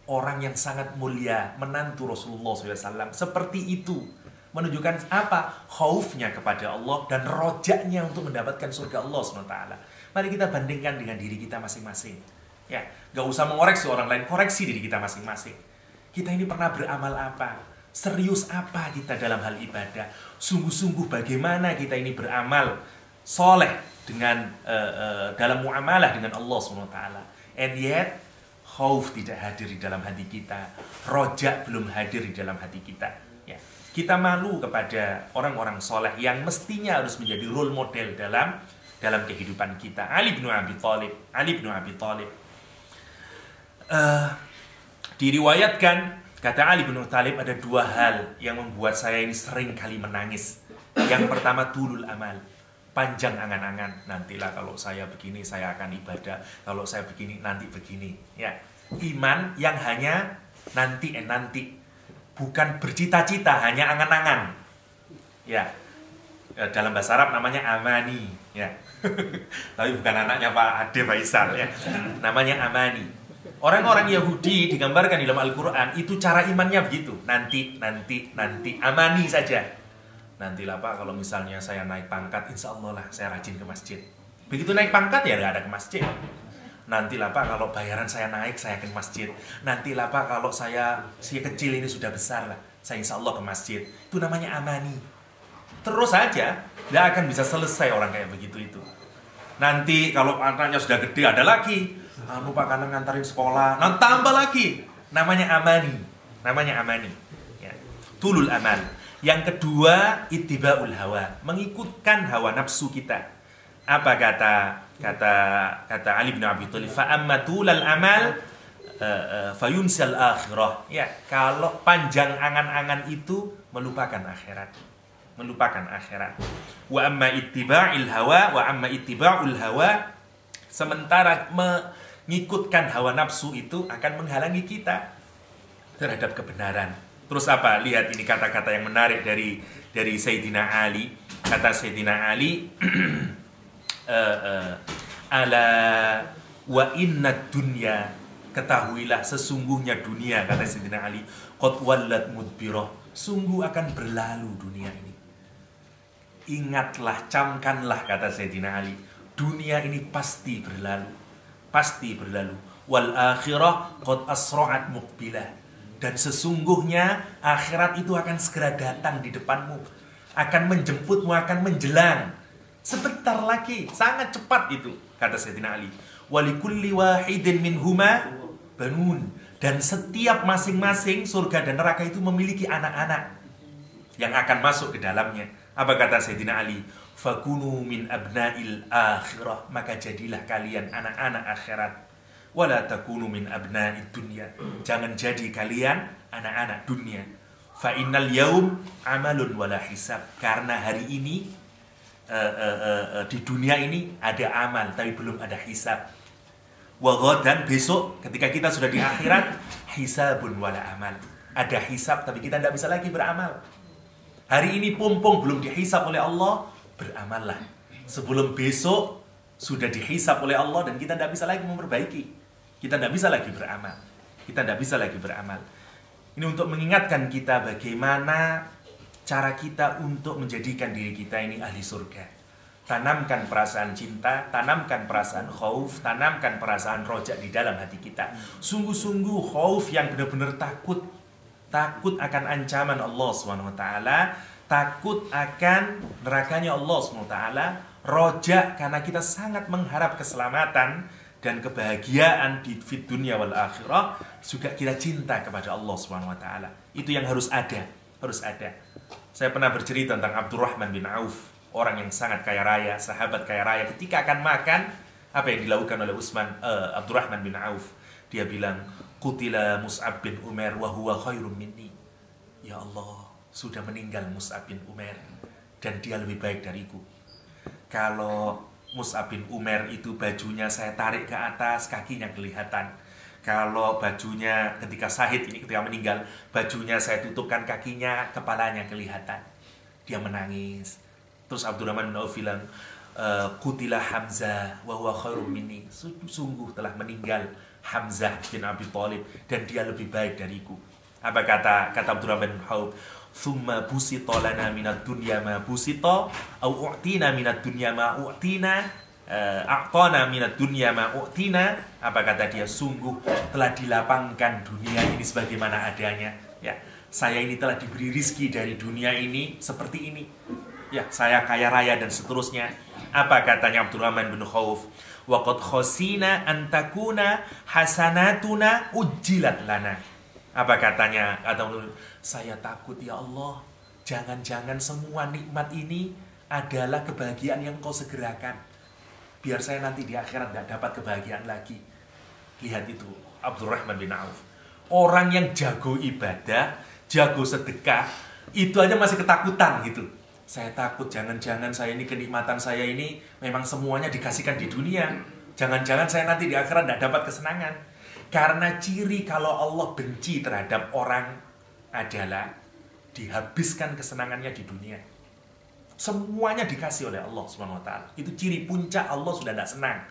orang yang sangat mulia, menantu Rasulullah SAW. Seperti itu, menunjukkan apa? Khaufnya kepada Allah dan rojaknya untuk mendapatkan surga Allah SWT. Mari kita bandingkan dengan diri kita masing-masing. Ya, gak usah mengoreksi orang lain, koreksi diri kita masing-masing. Kita ini pernah beramal apa? Serius apa kita dalam hal ibadah? Sungguh-sungguh bagaimana kita ini beramal soleh dengan dalam muamalah dengan Allah SWT. And yet, khauf tidak hadir di dalam hati kita, rojak belum hadir di dalam hati kita. Ya, kita malu kepada orang-orang soleh yang mestinya harus menjadi role model dalam kehidupan kita. Ali bin Abi Thalib. Diriwayatkan, kata Ali bin Abi Thalib, ada dua hal yang membuat saya ini sering kali menangis. Yang pertama, tulul amal, panjang angan-angan. Nantilah kalau saya begini, saya akan ibadah. Kalau saya begini, nanti begini. Ya, iman yang hanya nanti, bukan bercita-cita, hanya angan-angan. Ya, dalam bahasa Arab namanya amani. Ya, tapi bukan anaknya Pak Ade Faisal. Ya, namanya amani. Orang-orang Yahudi digambarkan di dalam Al-Quran itu cara imannya begitu. Nanti, amani saja. Nantilah Pak, kalau misalnya saya naik pangkat, insya Allah lah saya rajin ke masjid. Begitu naik pangkat ya nggak ada ke masjid. Nantilah Pak, kalau bayaran saya naik, saya ke masjid. Nantilah Pak, kalau saya si kecil ini sudah besar lah, saya insya Allah ke masjid. Itu namanya amani. Terus saja, nggak akan bisa selesai orang kayak begitu itu. Nanti kalau anaknya sudah gede, ada lagi. Pak karena ngantarin sekolah, nah tambah lagi. Namanya amani. Ya. Tulul amal. Yang kedua, ittiba'ul hawa, mengikutkan hawa nafsu kita. Apa kata Ali bin Abi Thalib, fa amma tulal amal fayunsal akhirah. Ya, kalau panjang angan-angan itu melupakan akhirat. Wa amma ittiba'il hawa, sementara mengikutkan hawa nafsu itu akan menghalangi kita terhadap kebenaran. Terus apa? Lihat ini kata-kata yang menarik dari Sayyidina Ali. Kata Sayyidina Ali, ala wa inna dunya, ketahuilah sesungguhnya dunia, kata Sayyidina Ali, qad wallat mudbirah, sungguh akan berlalu dunia ini. Ingatlah, camkanlah, kata Sayyidina Ali, dunia ini pasti berlalu. Wal akhirah qad asra'at muqbilah, dan sesungguhnya akhirat itu akan segera datang di depanmu, akan menjemputmu, akan menjelang sebentar lagi, sangat cepat itu, kata Sayyidina Ali. Walikulli wahidin minhuma banun, dan setiap masing-masing surga dan neraka itu memiliki anak-anak yang akan masuk ke dalamnya. Apa kata Sayyidina Ali? Fakunu min abna'il akhirah, maka jadilah kalian anak-anak akhirat. Wala takunu min abna'id dunya, jangan jadi kalian anak-anak dunia. Fa innal yaum amalun wala hisab, karena hari ini di dunia ini ada amal tapi belum ada hisab. Wa ghadan, besok ketika kita sudah di akhirat, hisabun wala amal, ada hisab tapi kita tidak bisa lagi beramal. Hari ini pompong belum dihisab oleh Allah, beramallah sebelum besok sudah dihisab oleh Allah dan kita tidak bisa lagi memperbaiki, kita tidak bisa lagi beramal. Ini untuk mengingatkan kita bagaimana cara kita untuk menjadikan diri kita ini ahli surga. Tanamkan perasaan cinta, tanamkan perasaan khauf, tanamkan perasaan roja di dalam hati kita. Sungguh-sungguh khauf yang benar-benar takut akan ancaman Allah SWT, takut akan nerakanya Allah SWT, roja karena kita sangat mengharap keselamatan dan kebahagiaan di dunia wal akhirah, juga kita cinta kepada Allah SWT. Itu yang harus ada. Saya pernah bercerita tentang Abdurrahman bin Auf, orang yang sangat kaya raya, sahabat kaya raya. Ketika akan makan, apa yang dilakukan oleh Abdurrahman bin Auf? Dia bilang, qutila Mus'ab bin Umair wa huwa khairum minni. Ya Allah, sudah meninggal Mus'ab bin Umair dan dia lebih baik dariku. Kalau Mus'ab bin Umair itu bajunya saya tarik ke atas, kakinya kelihatan. Kalau bajunya ketika syahid ini, ketika meninggal, bajunya saya tutupkan kakinya, kepalanya kelihatan. Dia menangis. Terus Abdurrahman bin Auf bilang, qutila Hamzah wa huwa khairum minni. Sungguh telah meninggal Hamzah bin Abi Thalib dan dia lebih baik dariku. Apa kata Abdurrahman bin Auf? Thumma busita lana minad dunya ma busita, au u'tina minad dunya ma u'tina, a'tana minad dunya ma u'tina. Apa kata dia? Sungguh telah dilapangkan dunia ini sebagaimana adanya. Ya, saya ini telah diberi rizki dari dunia ini seperti ini. Ya, saya kaya raya dan seterusnya. Apa katanya Abdurrahman bin Auf? Wa qad khasina an takuna hasanatuna ujjilat lana. Apa katanya? Saya takut ya Allah, jangan-jangan semua nikmat ini adalah kebahagiaan yang kau segerakan, biar saya nanti di akhirat tidak dapat kebahagiaan lagi. Lihat itu Abdurrahman bin Auf, orang yang jago ibadah, jago sedekah, itu aja masih ketakutan gitu. Saya takut jangan-jangan saya ini, kenikmatan saya ini memang semuanya dikasihkan di dunia. Jangan-jangan saya nanti di akhirat tidak dapat kesenangan. Karena ciri kalau Allah benci terhadap orang adalah dihabiskan kesenangannya di dunia. Semuanya dikasih oleh Allah SWT. Itu ciri puncak Allah sudah tidak senang,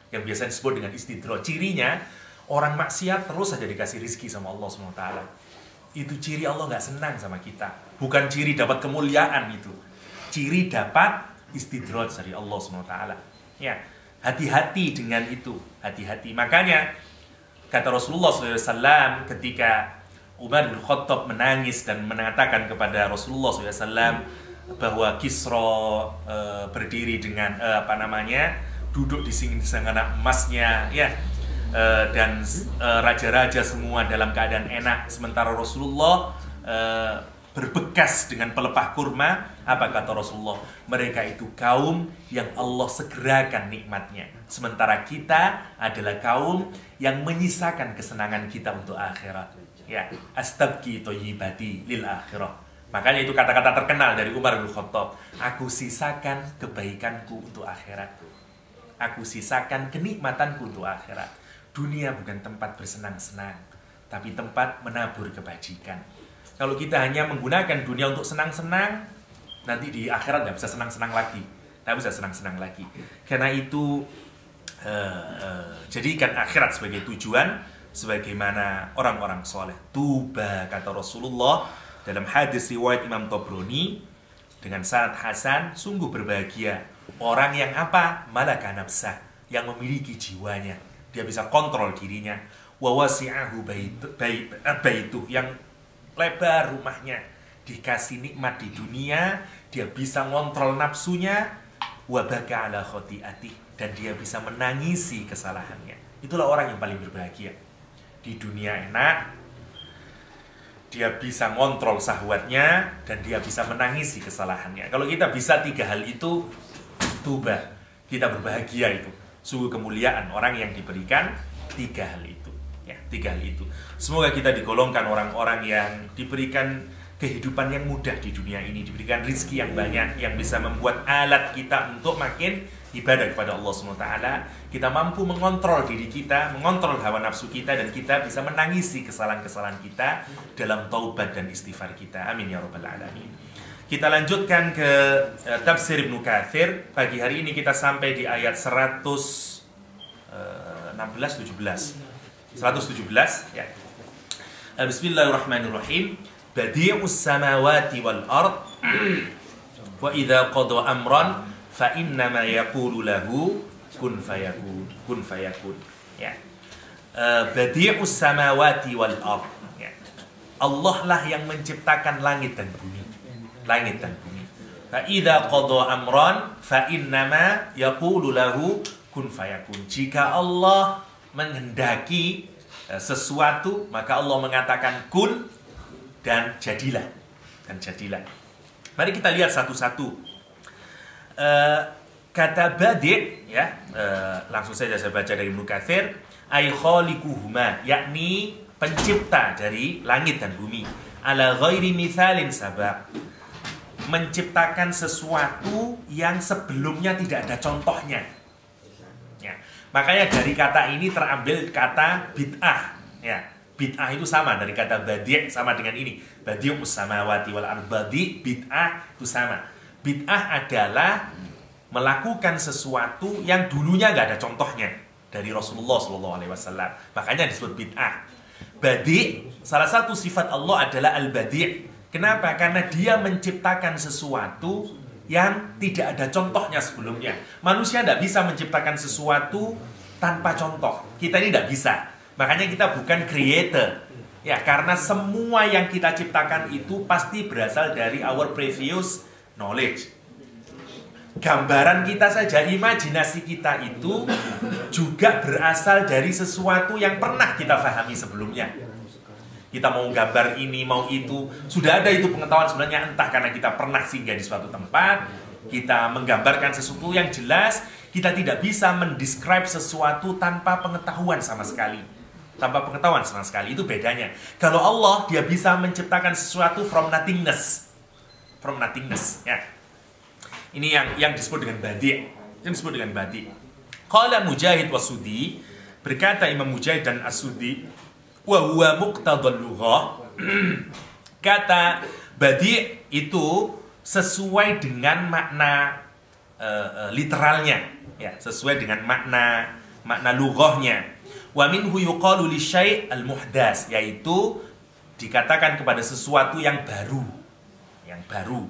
yang biasa disebut dengan istidroj. Cirinya Orang maksiat terus saja dikasih rizki sama Allah SWT. Itu ciri Allah nggak senang sama kita. Bukan ciri dapat kemuliaan itu. Ciri dapat istidraj dari Allah SWT. Ya, hati-hati dengan itu. Hati-hati. Makanya kata Rasulullah SAW ketika Umar bin Khattab menangis dan mengatakan kepada Rasulullah SAW bahwa Kisra berdiri dengan duduk di sini dengan emasnya, ya. Dan raja-raja semua dalam keadaan enak, sementara Rasulullah berbekas dengan pelepah kurma. Apa kata Rasulullah? Mereka itu kaum yang Allah segerakan nikmatnya, sementara kita adalah kaum yang menyisakan kesenangan kita untuk akhirat. Ya, astabqi thayyibati lil akhirah. Makanya itu kata-kata terkenal dari Umar bin Khattab. Aku sisakan kebaikanku untuk akhirat. Aku sisakan kenikmatanku untuk akhirat. Dunia bukan tempat bersenang-senang, tapi tempat menabur kebajikan. Kalau kita hanya menggunakan dunia untuk senang-senang, nanti di akhirat nggak bisa senang-senang lagi. Nggak bisa senang-senang lagi. Karena itu, jadikan akhirat sebagai tujuan, sebagaimana orang-orang soleh. Tuba, kata Rasulullah dalam hadis riwayat Imam Tabrani dengan sanad hasan, sungguh berbahagia orang yang apa? Malaka nafsah, yang memiliki jiwanya. Dia bisa kontrol dirinya. Wa wasi'ahu baitu, yang lebar rumahnya. Dikasih nikmat di dunia, dia bisa ngontrol nafsunya. Wa baka ala khoti'ati, dan dia bisa menangisi kesalahannya. Itulah orang yang paling berbahagia. Di dunia enak, dia bisa ngontrol syahwatnya, dan dia bisa menangisi kesalahannya. Kalau kita bisa 3 hal itu, tuba, kita berbahagia itu. Sungguh kemuliaan orang yang diberikan 3 hal itu. Ya, 3 hal itu. Semoga kita digolongkan orang-orang yang diberikan kehidupan yang mudah di dunia ini, diberikan rizki yang banyak, yang bisa membuat alat kita untuk makin ibadah kepada Allah SWT. Kita mampu mengontrol diri kita, mengontrol hawa nafsu kita, dan kita bisa menangisi kesalahan-kesalahan kita dalam taubat dan istighfar kita. Amin ya rabbal alamin. Kita lanjutkan ke tafsir Ibnu Katsir. Pagi hari ini kita sampai di ayat 117 ya. Bismillahirrahmanirrahim. Badi'us samawati wal ard wa idza qada amran fa innama yaqulu lahu kun fayakun. Kun fayakun. Ya. Badi'us samawati wal ard. Ya. Allah lah yang menciptakan langit dan bumi. Langit dan bumi. Fa idza qada amran fa innama yaqulu lahu kun fayakun. Jika Allah menghendaki sesuatu, maka Allah mengatakan kun, dan jadilah. Dan jadilah. Mari kita lihat satu-satu. Kata badi', ya, langsung saja saya baca dari Ibnu Katsir, ay khaliquhuma, yakni pencipta dari langit dan bumi, ala ghairi mithalin sabaq, menciptakan sesuatu yang sebelumnya tidak ada contohnya. Ya. Makanya dari kata ini terambil kata bid'ah. Ya. Bid'ah itu sama dari kata badi', sama dengan ini. Badi'us samawati wal ard. Badi', bid'ah itu sama. Bid'ah adalah melakukan sesuatu yang dulunya nggak ada contohnya dari Rasulullah SAW. Makanya disebut bid'ah. Badi', salah satu sifat Allah adalah al-badi'. Kenapa? Karena dia menciptakan sesuatu yang tidak ada contohnya sebelumnya. Manusia tidak bisa menciptakan sesuatu tanpa contoh. Kita ini tidak bisa. Makanya kita bukan creator. Ya, karena semua yang kita ciptakan itu pasti berasal dari our previous knowledge. Gambaran kita saja, imajinasi kita itu juga berasal dari sesuatu yang pernah kita pahami sebelumnya. Kita mau gambar ini, mau itu, sudah ada itu pengetahuan sebenarnya, entah karena kita pernah singgah di suatu tempat, kita menggambarkan sesuatu yang jelas, kita tidak bisa mendescribe sesuatu tanpa pengetahuan sama sekali. Tanpa pengetahuan sama sekali, itu bedanya. Kalau Allah, dia bisa menciptakan sesuatu from nothingness. From nothingness, ya. Ini yang disebut dengan badi'. Yang disebut dengan badi'. Qala Mujahid wa Sudi, berkata Imam Mujahid dan As-Sudi, wa huwa muqtadal lughah. Kata badi' itu sesuai dengan makna literalnya, ya, sesuai dengan makna lughahnya. Wa minhu yuqalu lisyai' al-muhdas, yaitu dikatakan kepada sesuatu yang baru. Yang baru.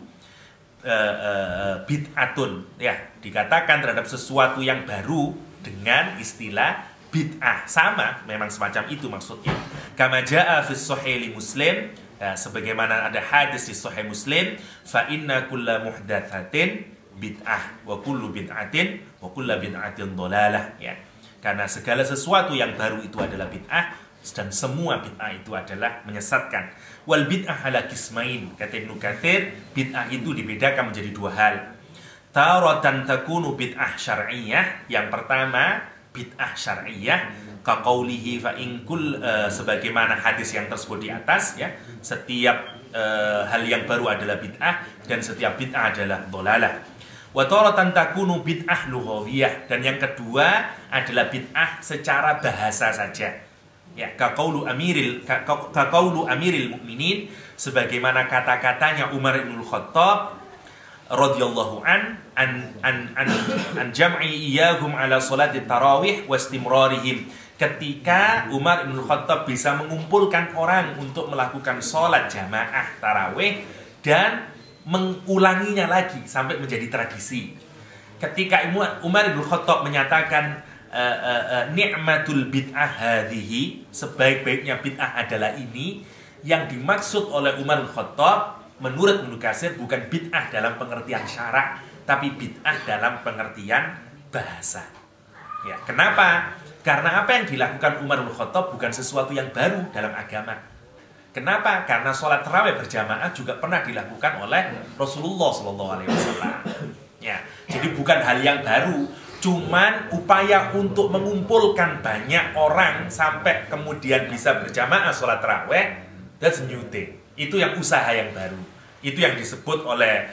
Bid'atun, ya, dikatakan terhadap sesuatu yang baru dengan istilah bid'ah. Sama, memang semacam itu maksudnya. Kama jaa fi sahih Muslim, ya, sebagaimana ada hadis di sahih Muslim, fa inna kulla muhdatsatin bid'ah wa kullu bid'atin wa kullu bid'atin dhalalah, ya. Karena segala sesuatu yang baru itu adalah bid'ah dan semua bid'ah itu adalah menyesatkan. Wal bid'ah ala qismain, kata Ibnu Katsir, bid'ah itu dibedakan menjadi dua hal. Taratan takunu bid'ah syar'iyyah, yang pertama bid'ah syar'iyyah, kaqaulihi fa in kull, sebagaimana hadis yang tersebut di atas, ya, setiap hal yang baru adalah bid'ah dan setiap bid'ah adalah dhalalah. Wa taratan takunu bid'ah lughawiyah, dan yang kedua adalah bid'ah secara bahasa saja. Ya, kaqaulu amiril mukminin, sebagaimana kata-katanya Umar bin Khattab radhiyallahu an jam'i iyahum ala salati tarawih wa istimrarihim, ketika Umar bin Khattab bisa mengumpulkan orang untuk melakukan sholat jamaah tarawih dan mengulanginya lagi sampai menjadi tradisi. Ketika Umar bin Khattab menyatakan ni'matul bid'ah hadhihi, sebaik-baiknya bid'ah adalah ini, yang dimaksud oleh Umar bin Khattab menurut Ibnu Katsir bukan bid'ah dalam pengertian syarak, tapi bid'ah dalam pengertian bahasa. Ya, kenapa? Karena apa yang dilakukan Umar bin Khattab bukan sesuatu yang baru dalam agama. Kenapa? Karena sholat tarawih berjamaah juga pernah dilakukan oleh Rasulullah SAW. Ya, jadi bukan hal yang baru. Cuman upaya untuk mengumpulkan banyak orang sampai kemudian bisa berjamaah sholat tarawih, that's new thing. Itu yang usaha yang baru. Itu yang disebut oleh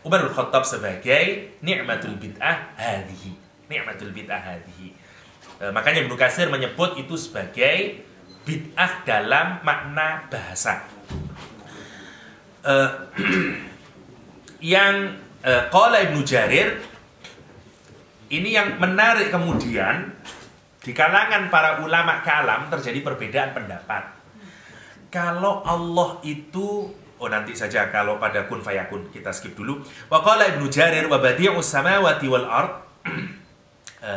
Umar bin Khattab sebagai ni'matul bid'ah hadhihi. Ni'matul bid'ah hadhihi. Makanya Ibnu Katsir menyebut itu sebagai bid'ah dalam makna bahasa. Yang qala Ibnu Jarir, ini yang menarik, kemudian di kalangan para ulama kalam terjadi perbedaan pendapat. Kalau Allah itu, nanti saja kalau pada kun fayakun, kita skip dulu. Wa qala Ibnu Jarir wa badi'us samawati wal ard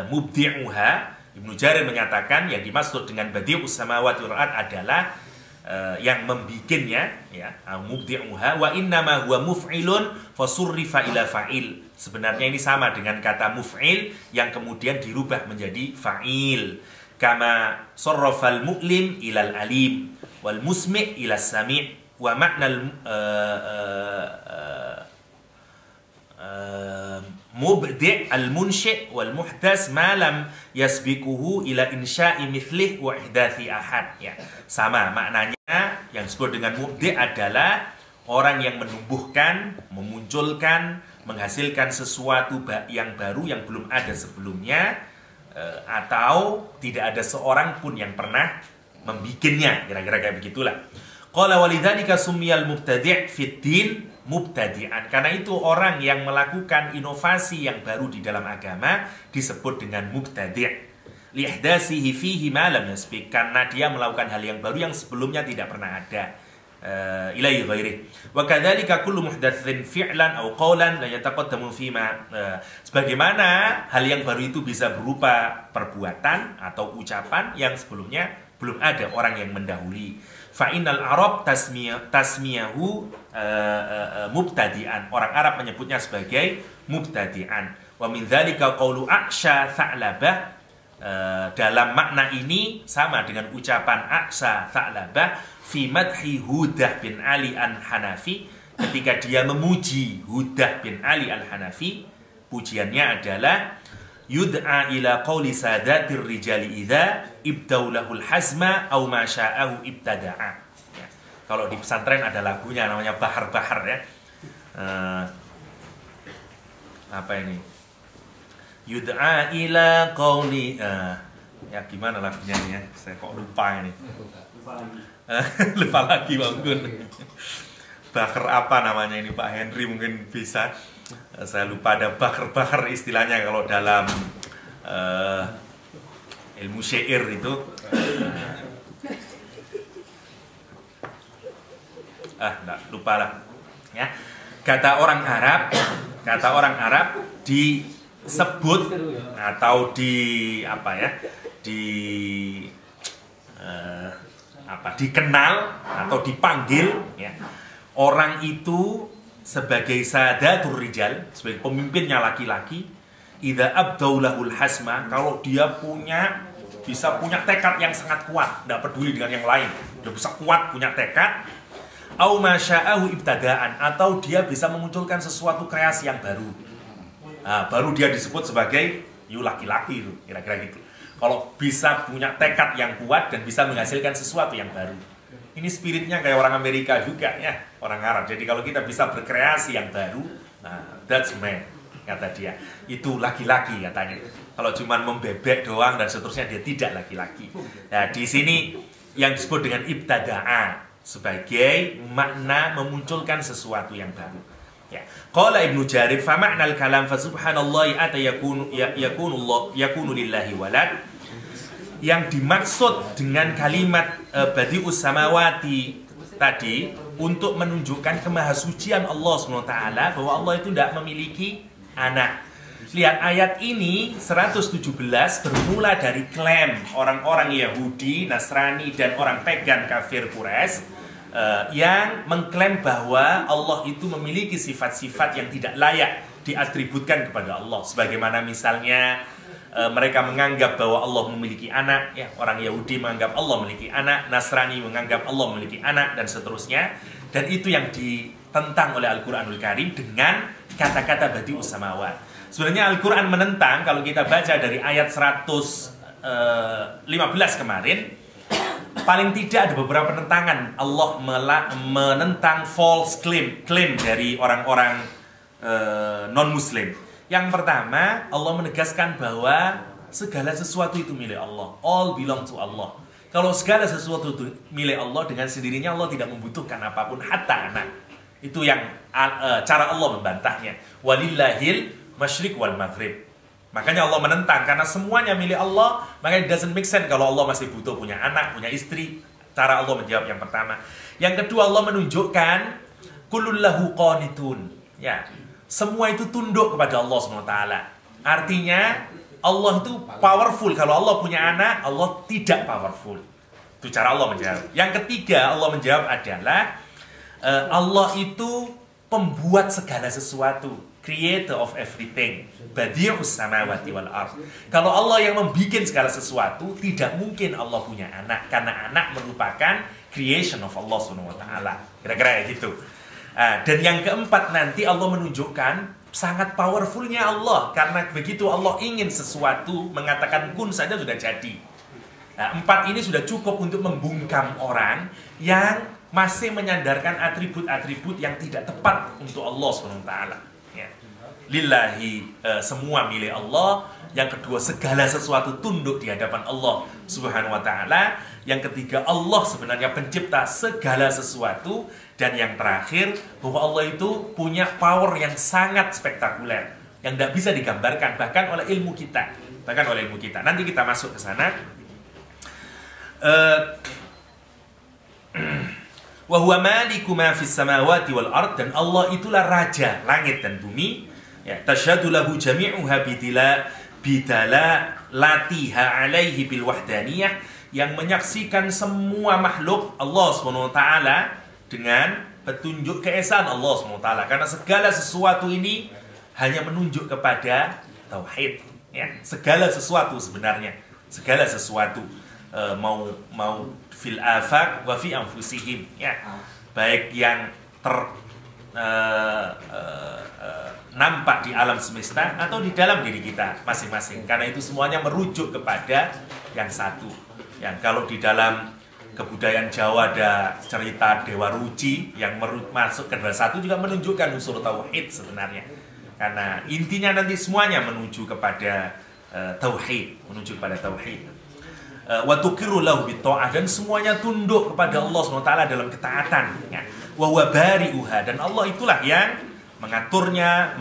mubdi'uha. Ibnu Jarir menyatakan yang dimaksud dengan badi'us samawati wal ard adalah yang membikinnya, ya, mubdi'uha, wa innama huwa muf'ilun fasurrifa ila fa'il. Sebenarnya ini sama dengan kata muf'il yang kemudian dirubah menjadi fa'il. Kama sarrafal mu'lim ilal alim wal musmi' ila sami' wa ma'nal mubdi' al munshi' wal muhdas ma lam yasbikuhu ila insya'i mithlih wa ihdathi ahad. Ya, sama maknanya. Yang disebut dengan mubdi' adalah orang yang menumbuhkan, memunculkan, menghasilkan sesuatu yang baru yang belum ada sebelumnya, atau tidak ada seorang pun yang pernah membikinnya, kira-kira kayak begitulah. Qala walidzalika summiyal mubtadi' fid din mubtadi'an. Karena itu orang yang melakukan inovasi yang baru di dalam agama disebut dengan mubtadi'. Lihdasihi fihi ma lam yasbiq, karena dia melakukan hal yang baru yang sebelumnya tidak pernah ada. Ilaihi ghairi. Wa kadzalika kullu muhdatsin fi'lan aw qawlan la yataqaddamu fima, sebagaimana hal yang baru itu bisa berupa perbuatan atau ucapan yang sebelumnya belum ada orang yang mendahului. Fa innal arab tasmiyahu mubtadi'an. Orang Arab menyebutnya sebagai mubtadi'an. Wa min dzalika qawlu aksha tha'labah. Dalam makna ini sama dengan ucapan Aksa Tha'labah fi madhi Hudah bin Ali al-Hanafi, ketika dia memuji Hudah bin Ali al-Hanafi. Pujiannya adalah yud'a ila qawli sadatir rijali idza ibdau lahul hazma aw ma sya'ahu ibtada'a. Ya. Kalau di pesantren ada lagunya namanya Bahar-Bahar, ya. Apa ini? Yud'a ila qawli, ya gimana lagunya ini, ya? Saya kok lupa ini. Lupa lagi Bang Gun. Bakar apa namanya ini, Pak Henry mungkin bisa. Saya lupa, ada bakar-bakar istilahnya kalau dalam ilmu syair itu. Enggak, lupa lah. Ya. Kata orang Arab disebut atau dikenal atau dipanggil ya, orang itu sebagai sadatur rijal, sebagai pemimpinnya laki-laki, idza abdaulahul hasma, kalau dia bisa punya tekad yang sangat kuat, tidak peduli dengan yang lain, dia bisa kuat punya tekad, au masya'ahu ibtadaan, atau dia bisa memunculkan sesuatu kreasi yang baru. Nah, baru dia disebut sebagai laki-laki itu, kira-kira gitu. Kalau bisa punya tekad yang kuat dan bisa menghasilkan sesuatu yang baru. Ini spiritnya kayak orang Amerika juga ya, orang Arab. Jadi kalau kita bisa berkreasi yang baru, nah, that's man, kata dia. Itu laki-laki katanya. Kalau cuma membebek doang dan seterusnya, dia tidak laki-laki. Nah, di sini yang disebut dengan ibtada'a sebagai makna memunculkan sesuatu yang baru. Ya. Qala Ibnu Jarir, fa ma'nal kalam fa subhanallahi ata yakunu lillahi walad. Yang dimaksud dengan kalimat badi'us samawati tadi untuk menunjukkan kemahasucian Allah SWT, bahwa Allah itu tidak memiliki anak. Lihat ayat ini 117 bermula dari klaim orang-orang Yahudi, Nasrani dan orang pagan kafir Quraisy yang mengklaim bahwa Allah itu memiliki sifat-sifat yang tidak layak diatributkan kepada Allah. Sebagaimana misalnya mereka menganggap bahwa Allah memiliki anak, ya, orang Yahudi menganggap Allah memiliki anak, Nasrani menganggap Allah memiliki anak, dan seterusnya. Dan itu yang ditentang oleh Al-Quranul Karim dengan kata-kata badi'us samawat. Sebenarnya Al-Quran menentang, kalau kita baca dari ayat 115 kemarin, paling tidak ada beberapa penentangan. Allah menentang false claim dari orang-orang non-Muslim. Yang pertama, Allah menegaskan bahwa segala sesuatu itu milik Allah. All belong to Allah. Kalau segala sesuatu itu milik Allah, dengan sendirinya Allah tidak membutuhkan apapun, hatta anak. Itu yang cara Allah membantahnya. Walillahil masyriq wal maghrib. Makanya Allah menentang, karena semuanya milik Allah, makanya it doesn't make sense kalau Allah masih butuh punya anak, punya istri. Cara Allah menjawab yang pertama. Yang kedua, Allah menunjukkan kullun lahu qanitun. Ya, semua itu tunduk kepada Allah SWT. Artinya Allah itu powerful. Kalau Allah punya anak, Allah tidak powerful. Itu cara Allah menjawab. Yang ketiga Allah menjawab adalah Allah itu pembuat segala sesuatu, creator of everything, badi'us samawati wal ardh. Kalau Allah yang membuat segala sesuatu, tidak mungkin Allah punya anak, karena anak merupakan creation of Allah SWT. Kira-kira gitu. Dan yang keempat, nanti Allah menunjukkan sangat powerfulnya Allah, karena begitu Allah ingin sesuatu, mengatakan kun saja sudah jadi. Nah, 4 ini sudah cukup untuk membungkam orang yang masih menyandarkan atribut-atribut yang tidak tepat untuk Allah SWT. Ya. Lillahi, semua milik Allah. Yang kedua, segala sesuatu tunduk di hadapan Allah Subhanahu wa Ta'ala. Yang ketiga, Allah sebenarnya pencipta segala sesuatu. Dan yang terakhir, bahwa Allah itu punya power yang sangat spektakuler, yang tidak bisa digambarkan bahkan oleh ilmu kita. Nanti kita masuk ke sana. Wa huwa maliku ma fis samawati wal ard, dan Allah itulah raja langit dan bumi. Ya, tasyhadu lahu jami'uha bidala latiha alaihi bil wahdaniyah, yang menyaksikan semua makhluk Allah SWT dengan petunjuk keesaan Allah SWT, karena segala sesuatu ini hanya menunjuk kepada tauhid. Ya, segala sesuatu sebenarnya, segala sesuatu mau fil afaq wa fi anfusihim, ya, baik yang nampak di alam semesta atau di dalam diri kita masing-masing, karena itu semuanya merujuk kepada yang satu. Yang kalau di dalam kebudayaan Jawa ada cerita Dewa Ruci yang masuk ke satu, juga menunjukkan unsur tauhid sebenarnya, karena intinya nanti semuanya menuju kepada tauhid, wa tuqiru lahu bitta'ah, dan semuanya tunduk kepada Allah SWT dalam ketaatan. Ya. Wa huwa bari'uha, dan Allah itulah yang mengaturnya,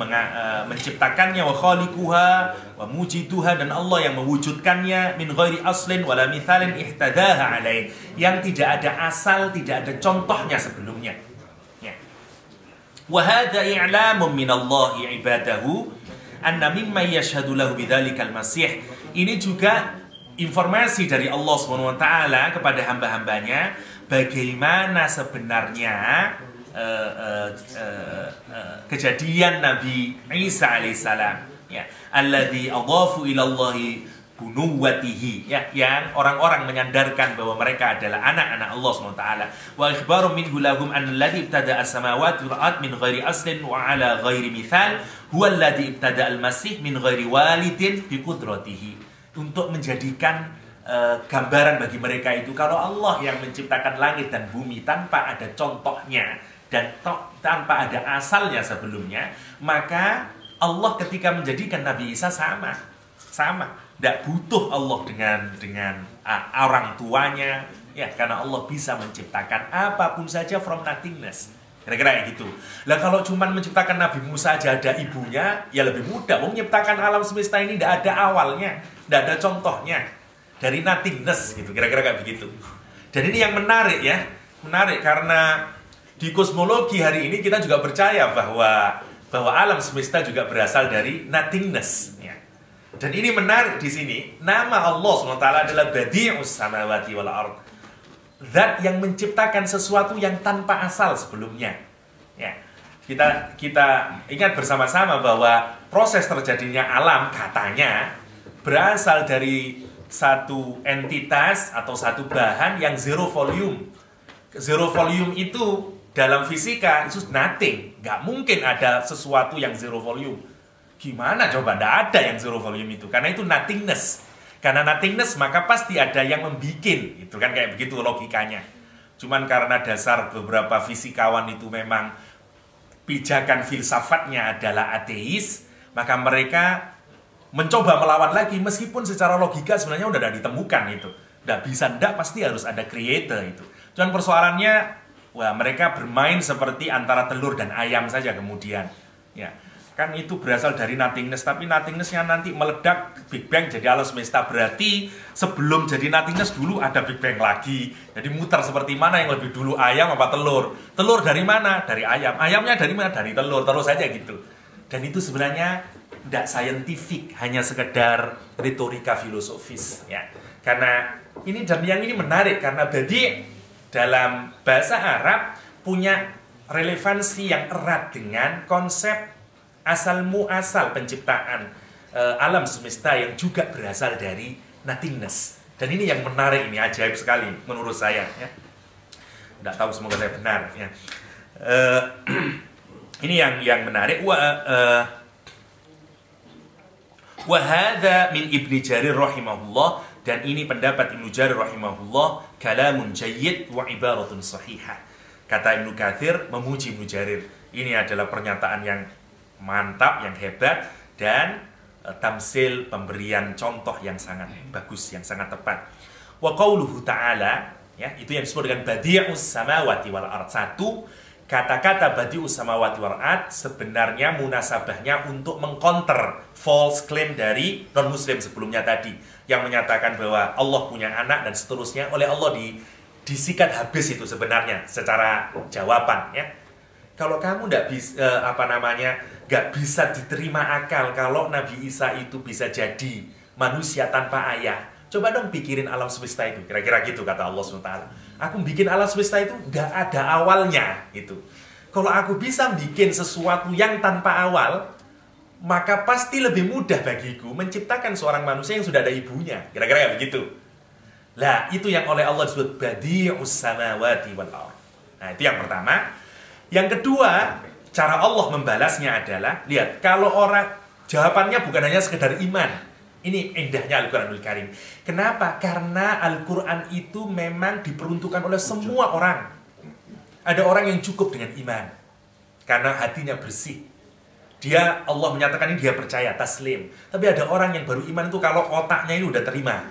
menciptakannya, wa khaliquha wa mujiduha, dan Allah yang mewujudkannya, min ghairi aslin wala mithalin ihtadaha alaih, yang tidak ada asal, tidak ada contohnya sebelumnya. Ya. Wa hadza i'lamun min Allah ibadahu anna mimma yashhadu lahu bidzalikal masih. Ini juga informasi dari Allah Subhanahu wa taala kepada hamba-hambanya bagaimana sebenarnya kejadian Nabi Isa alaihissalam, ya, alladzi adhafu ila Allahi bunuwatihi, ya, yang orang-orang menyandarkan bahwa mereka adalah anak-anak Allah SWT. Wa ikhbaru minhu lahum an alladzi ibtada'a as-samawati wal ard min ghairi aslin wa ala ghairi mithal huwa alladzi ibtada'a al-masih min ghairi walidin bi qudratihi, untuk menjadikan gambaran bagi mereka itu kalau Allah yang menciptakan langit dan bumi tanpa ada contohnya dan tanpa ada asalnya sebelumnya, maka Allah ketika menjadikan Nabi Isa sama, tidak butuh Allah dengan orang tuanya, ya, karena Allah bisa menciptakan apapun saja from nothingness, kira-kira gitu. Lah kalau cuma menciptakan Nabi Musa aja ada ibunya, ya lebih mudah. Menciptakan alam semesta ini tidak ada awalnya, tidak ada contohnya, dari nothingness gitu, kira-kira kayak begitu. Dan ini yang menarik, ya, menarik karena di kosmologi hari ini kita juga percaya bahwa alam semesta juga berasal dari nothingness, ya. Dan ini menarik di sini, nama Allah SWT adalah Badi'us Samawati wal Ard, zat yang menciptakan sesuatu yang tanpa asal sebelumnya, ya. Kita ingat bersama-sama bahwa proses terjadinya alam katanya berasal dari satu entitas atau satu bahan yang zero volume. Zero volume itu dalam fisika itu nothing, nggak mungkin ada sesuatu yang zero volume. Gimana coba? Nggak ada yang zero volume itu, karena itu nothingness. Karena nothingness maka pasti ada yang membikin, itu kan kayak begitu logikanya. Cuman karena dasar beberapa fisikawan itu memang pijakan filsafatnya adalah ateis, maka mereka mencoba melawan lagi meskipun secara logika sebenarnya udah ditemukan itu. Nggak bisa, nggak, pasti harus ada creator itu. Cuman persoalannya, wah, mereka bermain seperti antara telur dan ayam saja kemudian, ya. Kan itu berasal dari nothingness, tapi nothingness-nya nanti meledak Big Bang jadi alam semesta. Berarti sebelum jadi nothingness dulu ada Big Bang lagi. Jadi muter seperti mana yang lebih dulu, ayam apa telur? Telur dari mana? Dari ayam. Ayamnya dari mana? Dari telur. Terus saja gitu. Dan itu sebenarnya tidak saintifik, hanya sekedar retorika filosofis, ya. Karena ini, dan yang ini menarik karena Badi dalam bahasa Arab punya relevansi yang erat dengan konsep asal muasal penciptaan alam semesta yang juga berasal dari nothingness. Dan ini yang menarik, ini ajaib sekali menurut saya, ya. Tidak tahu, semoga saya benar, ya. Ini yang menarik. Wa hadza min Ibnu Jarir rahimahullah, dan ini pendapat Ibnu Jarir rahimahullah, kalamun jayyid wa ibaratun sahihah. Kata Ibnu Katsir memuji Ibnu Jarir, ini adalah pernyataan yang mantap, yang hebat, dan tamsil, pemberian contoh yang sangat bagus, yang sangat tepat. Wa qauluhu ta'ala, ya, itu yang disebut dengan Badi'us Samawati wal Ard. Satu, kata-kata Badi'us Samawati wal Ard sebenarnya munasabahnya untuk mengcounter false claim dari non-muslim sebelumnya tadi, yang menyatakan bahwa Allah punya anak dan seterusnya. Oleh Allah disikat habis itu sebenarnya secara jawaban, ya. Kalau kamu nggak bisa nggak bisa diterima akal kalau Nabi Isa itu bisa jadi manusia tanpa ayah, coba dong pikirin alam semesta itu, kira-kira gitu kata Allah SWT. Aku bikin alam semesta itu nggak ada awalnya itu. Kalau aku bisa bikin sesuatu yang tanpa awal, maka pasti lebih mudah bagiku menciptakan seorang manusia yang sudah ada ibunya, kira-kira kayak begitu. Lah, itu yang oleh Allah disebut Badi'us Samawati wal Ard. Nah, itu yang pertama. Yang kedua, cara Allah membalasnya adalah, lihat, kalau orang, jawabannya bukan hanya sekedar iman. Ini indahnya Al-Quranul Karim. Kenapa? Karena Al-Quran itu memang diperuntukkan oleh semua orang. Ada orang yang cukup dengan iman, karena hatinya bersih. Allah menyatakan ini dia percaya, taslim. Tapi ada orang yang baru iman itu kalau otaknya ini udah terima.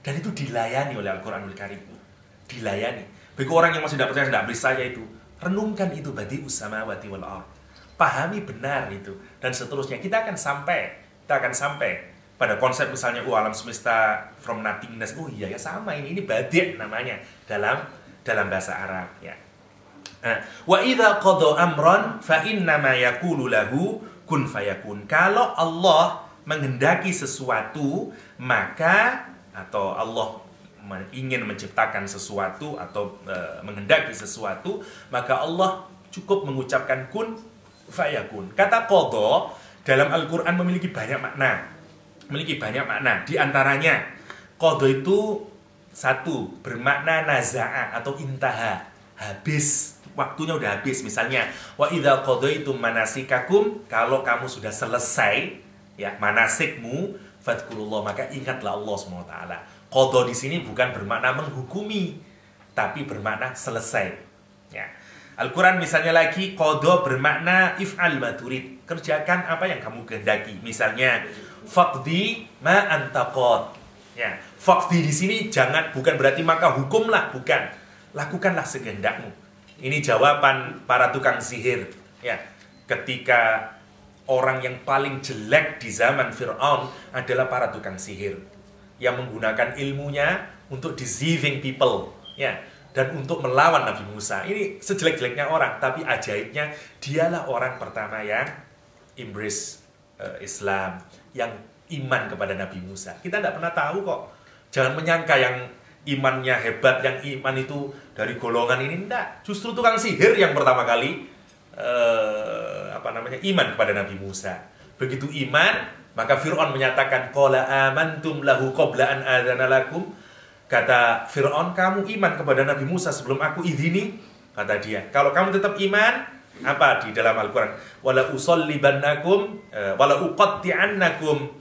Dan itu dilayani oleh Al-Quranul Karim. Dilayani. Bagi orang yang masih tidak percaya, tidak percaya itu, renungkan itu Badi'us Samawati wal Ard. pahami benar itu dan seterusnya. Kita akan sampai pada konsep misalnya alam semesta from nothingness. Oh iya ya, sama ini badi' namanya dalam bahasa Arab ya. Wa idza qada amran fa innama yaqulu lahu kun fayakun. Kalau Allah menghendaki sesuatu, maka atau Allah ingin menciptakan sesuatu atau menghendaki sesuatu, maka Allah cukup mengucapkan kun fayakun. Kata qada dalam Al-Qur'an memiliki banyak makna. Di antaranya qada itu satu bermakna naza'a atau intaha, habis, waktunya udah habis. Misalnya wa idza qadaitum manasikakum, kalau kamu sudah selesai ya manasikmu, fadhkurullah, maka ingatlah Allah Subhanahu wa taala. Qada di sini bukan bermakna menghukumi, tapi bermakna selesai ya. Al-Quran misalnya lagi qada bermakna if'al ma turid, kerjakan apa yang kamu kehendaki. Misalnya faqdi ma anta qad. Ya, faqdi di sini bukan berarti maka hukumlah, bukan. Lakukanlah sekehendakmu. Ini jawaban para tukang sihir ya. Ketika orang yang paling jelek di zaman Fir'aun adalah para tukang sihir yang menggunakan ilmunya untuk deceiving people ya, dan untuk melawan Nabi Musa. Ini sejelek-jeleknya orang, tapi ajaibnya dialah orang pertama yang embrace Islam, yang iman kepada Nabi Musa. Kita tidak pernah tahu kok. Jangan menyangka yang imannya hebat, yang iman itu dari golongan ini, enggak. Justru tukang sihir yang pertama kali iman kepada Nabi Musa. Begitu iman, maka Fir'aun menyatakan qala amantum lahu qabla an adzana lakum. Kata Fir'aun, kamu iman kepada Nabi Musa sebelum aku izini? Kata dia, kalau kamu tetap iman, apa di dalam Al-Quran? Wala usollibannakum, wala uqatti'annakum,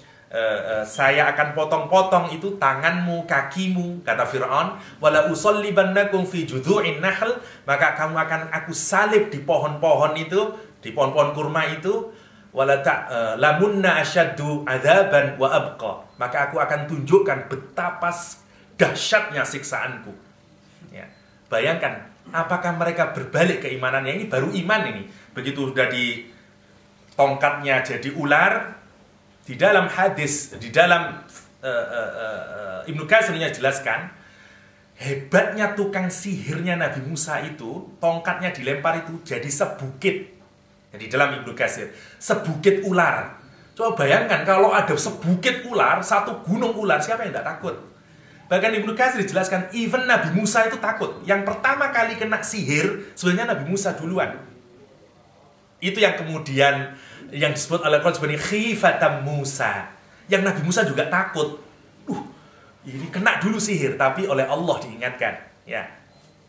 saya akan potong-potong itu tanganmu, kakimu, kata Fir'aun. Wala usollibannakum fi judhu'in nahl, maka kamu akan aku salib di pohon-pohon itu, di pohon-pohon kurma itu. Wala lamunna asyaddu adzaban wa abqa, maka aku akan tunjukkan betapa dahsyatnya siksaanku ya. Bayangkan, apakah mereka berbalik keimanannya? Ini baru iman ini. Begitu sudah di tongkatnya jadi ular. Di dalam hadis, di dalam Ibnu Katsirnya jelaskan, hebatnya tukang sihirnya Nabi Musa itu, tongkatnya dilempar itu jadi sebukit. Jadi dalam Ibnu Katsir, sebukit ular. Coba bayangkan kalau ada sebukit ular, satu gunung ular, siapa yang tidak takut? Bahkan Ibnu Katsir dijelaskan, even Nabi Musa itu takut. Yang pertama kali kena sihir, sebenarnya Nabi Musa duluan. Itu yang kemudian yang disebut oleh Al-Quran sebagai khifatam Musa. Yang Nabi Musa juga takut. Ini kena dulu sihir, tapi oleh Allah diingatkan, ya.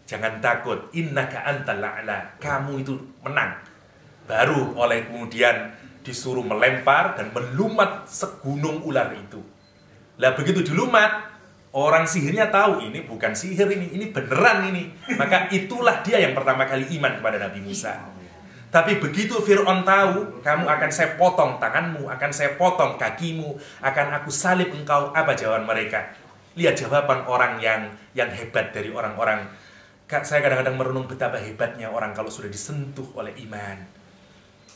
Jangan takut, innaka antal a'la. Kamu itu menang. Baru oleh kemudian disuruh melempar dan melumat segunung ular itu. Lah begitu dilumat, orang sihirnya tahu ini bukan sihir, ini beneran ini. Maka itulah dia yang pertama kali iman kepada Nabi Musa. Tapi begitu Fir'aun tahu, kamu akan saya potong tanganmu, akan saya potong kakimu, akan aku salib engkau, apa jawaban mereka? Lihat jawaban orang yang hebat dari orang-orang. Saya kadang-kadang merenung betapa hebatnya orang kalau sudah disentuh oleh iman.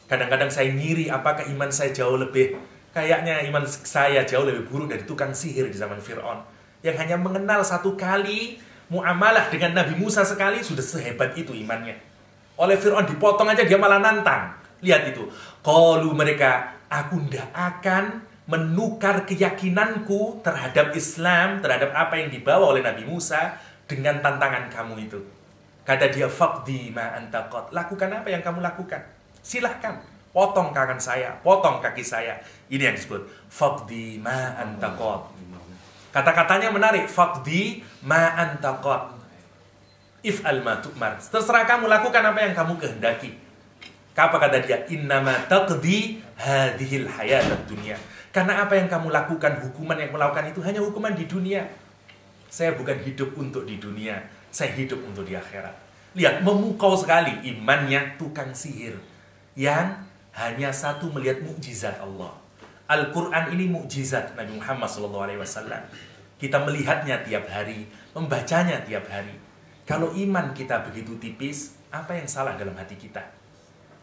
Kadang-kadang saya ngiri, apakah iman saya jauh lebih, kayaknya iman saya jauh lebih buruk dari tukang sihir di zaman Fir'aun. Yang hanya mengenal satu kali, muamalah dengan Nabi Musa sekali, sudah sehebat itu imannya. Oleh Fir'aun dipotong aja, dia malah nantang. Lihat itu. Qalu mereka, aku tidak akan menukar keyakinanku terhadap Islam, terhadap apa yang dibawa oleh Nabi Musa, dengan tantangan kamu itu. Kata dia, faqdi ma anta qad. Lakukan apa yang kamu lakukan. Silahkan, potong tangan saya, potong kaki saya. Ini yang disebut faqdi ma anta qad. Kata-katanya menarik, faqdi ma anta qad. If'al ma tu'mar. Terserah kamu, lakukan apa yang kamu kehendaki. Apa kata dia? Innama taqdi hadhil hayatad dunya. Karena apa yang kamu lakukan, hukuman yang melakukan itu hanya hukuman di dunia. Saya bukan hidup untuk di dunia, saya hidup untuk di akhirat. Lihat, memukau sekali imannya tukang sihir yang hanya satu melihat mukjizat Allah. Al-Quran ini mukjizat Nabi Muhammad SAW. Kita melihatnya tiap hari, membacanya tiap hari. Kalau iman kita begitu tipis, apa yang salah dalam hati kita?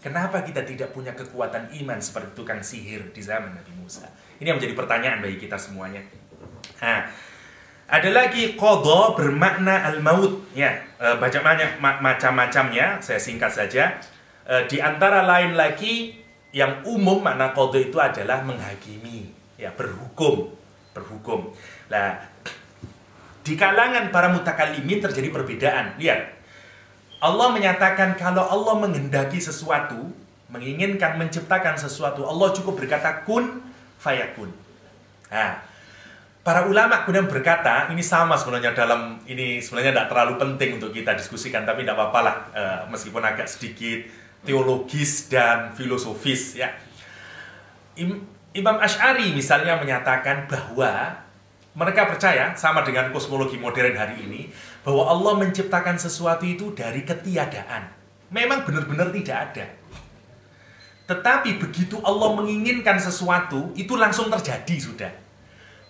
Kenapa kita tidak punya kekuatan iman seperti tukang sihir di zaman Nabi Musa? Ini yang menjadi pertanyaan bagi kita semuanya. Nah, ada lagi qadha bermakna al-maut, ya. Banyak macam-macamnya, saya singkat saja. Di antara lain lagi yang umum makna qadha itu adalah menghakimi, ya, berhukum. Nah, di kalangan para mutakallimin terjadi perbedaan. Lihat, Allah menyatakan kalau Allah menghendaki sesuatu, menginginkan menciptakan sesuatu, Allah cukup berkata kun fayakun. Nah, para ulama kemudian berkata, ini sama sebenarnya ini sebenarnya tidak terlalu penting untuk kita diskusikan, tapi tidak apa-apa lah, meskipun agak sedikit teologis dan filosofis, ya. Imam Asy'ari misalnya menyatakan bahwa mereka percaya, sama dengan kosmologi modern hari ini, bahwa Allah menciptakan sesuatu itu dari ketiadaan. Memang benar-benar tidak ada. Tetapi begitu Allah menginginkan sesuatu, itu langsung terjadi sudah.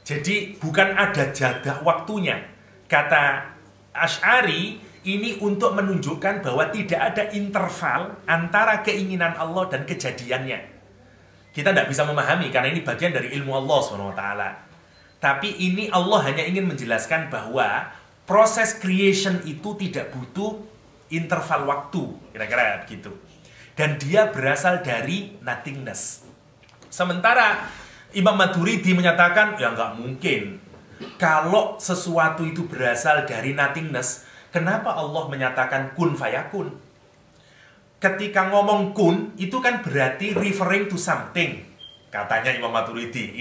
Jadi bukan ada jadah waktunya. Kata Asy'ari, ini untuk menunjukkan bahwa tidak ada interval antara keinginan Allah dan kejadiannya. Kita tidak bisa memahami, karena ini bagian dari ilmu Allah SWT. Tapi ini Allah hanya ingin menjelaskan bahwa proses creation itu tidak butuh interval waktu, kira-kira begitu. Dan dia berasal dari nothingness. Sementara Imam Maturidi menyatakan, ya nggak mungkin. Kalau sesuatu itu berasal dari nothingness, kenapa Allah menyatakan kun fayakun? Ketika ngomong kun, itu kan berarti referring to something. Katanya Imam Maturidi.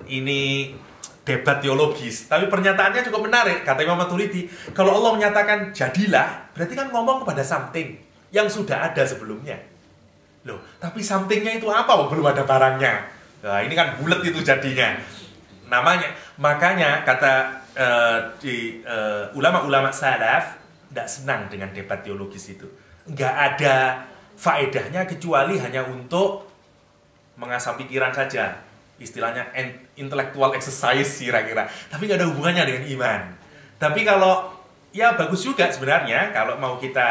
Ini debat teologis, tapi pernyataannya cukup menarik. Kata Imam Maturidi, kalau Allah menyatakan jadilah, berarti kan ngomong kepada something yang sudah ada sebelumnya. Loh, tapi somethingnya itu apa? Belum ada barangnya. Nah, ini kan bulat itu jadinya. Makanya kata ulama-ulama salaf tidak senang dengan debat teologis itu. Nggak ada faedahnya kecuali hanya untuk mengasah pikiran saja. Istilahnya intellectual exercise kira-kira, tapi nggak ada hubungannya dengan iman. Tapi kalau, ya bagus juga sebenarnya kalau mau kita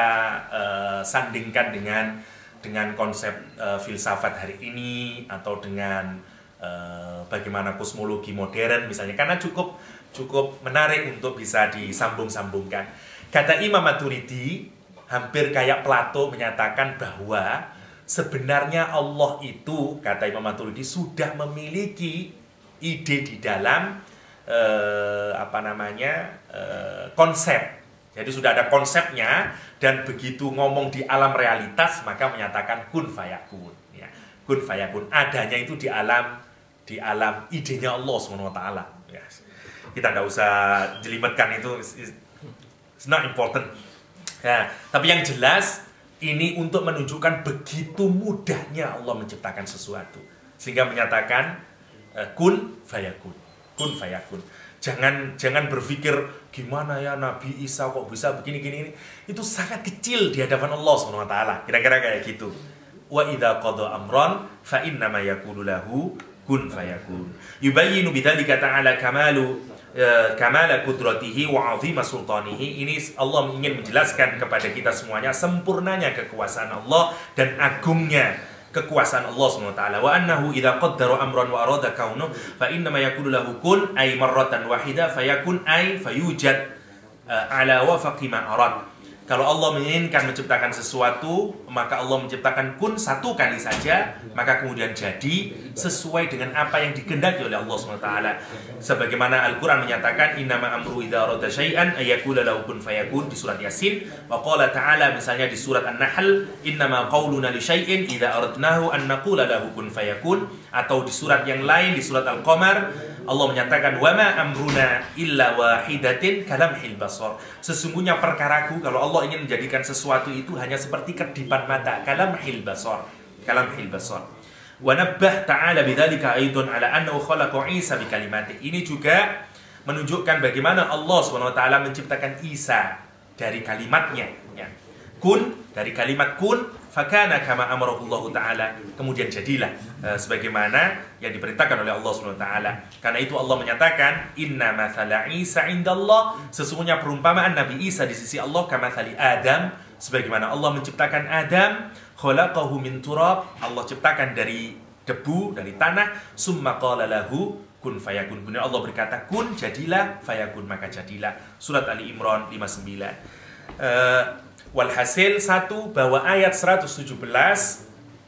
sandingkan dengan konsep filsafat hari ini, atau dengan bagaimana kosmologi modern misalnya, karena cukup menarik untuk bisa disambung-sambungkan. Kata Imam Maturidi, hampir kayak Plato menyatakan bahwa sebenarnya Allah itu, kata Imam Maturidi, sudah memiliki ide di dalam konsep. Jadi sudah ada konsepnya, dan begitu ngomong di alam realitas maka menyatakan kun fayakun. Ya, kun fayakun, adanya itu di alam idenya Allah SWT. Ya, kita nggak usah jelimetkan itu, it's not important. Ya, tapi yang jelas ini untuk menunjukkan begitu mudahnya Allah menciptakan sesuatu, sehingga menyatakan kun fayakun, kun fayakun. Jangan berpikir gimana ya Nabi Isa kok bisa begini. Itu sangat kecil di hadapan Allah SWT. Kira-kira kayak gitu. Wa idza qada amran fa innama yaqulu lahu kun fayakun. Yubayyinu bidzalika ta'ala kamala qudratihi wa 'azima sultanihi. Ini Allah ingin menjelaskan kepada kita semuanya sempurnanya kekuasaan Allah dan agungnya kekuasaan Allah SWT. Wa annahu idza qaddara amran wa arada kaunuhu fa innama yaqulu lahu kun ay marratan wahida fayakun ay fayujad ala wafaqi ma arad. Kalau Allah menginginkan menciptakan sesuatu, maka Allah menciptakan kun satu kali saja, maka kemudian jadi sesuai dengan apa yang dikehendaki oleh Allah SWT. Sebagaimana Al-Quran menyatakan, innama amru idza arada syai'an ayyakula lahu kun fayakun, di surat Yasin. Wa qala ta'ala, misalnya di surat An-Nahl, innama qawluna li syai'in idza aradnahu an naqula lahu kun fayakun. Atau di surat yang lain, di surat Al-Qamar, Allah menyatakan wama amruna illa wahidatin kalamhil basar. Sesungguhnya perkaraku, kalau Allah ingin menjadikan sesuatu itu hanya seperti kedipan mata, kalamhil basar, kalamhil basar. Wa nabbah ta'ala bidzalika aidan ala annahu khalaqa Isa bi kalimatih. Ini juga menunjukkan bagaimana Allah SWT menciptakan Isa dari kalimatnya, ya. Kun, dari kalimat kun, fakana kama amarahullahu ta'ala, kemudian jadilah sebagaimana yang diperintahkan oleh Allah SWT. Karena itu Allah menyatakan inna mathala Isa indallah, sesungguhnya perumpamaan Nabi Isa di sisi Allah kamathali Adam, sebagaimana Allah menciptakan Adam, Khalaqahu min turab, Allah ciptakan dari debu, dari tanah. Summa qala lahu kun fayakun. Kemudian Allah berkata, kun, jadilah, fayakun, maka jadilah. Surat Ali Imran 59. Walhasil satu, bahwa ayat 117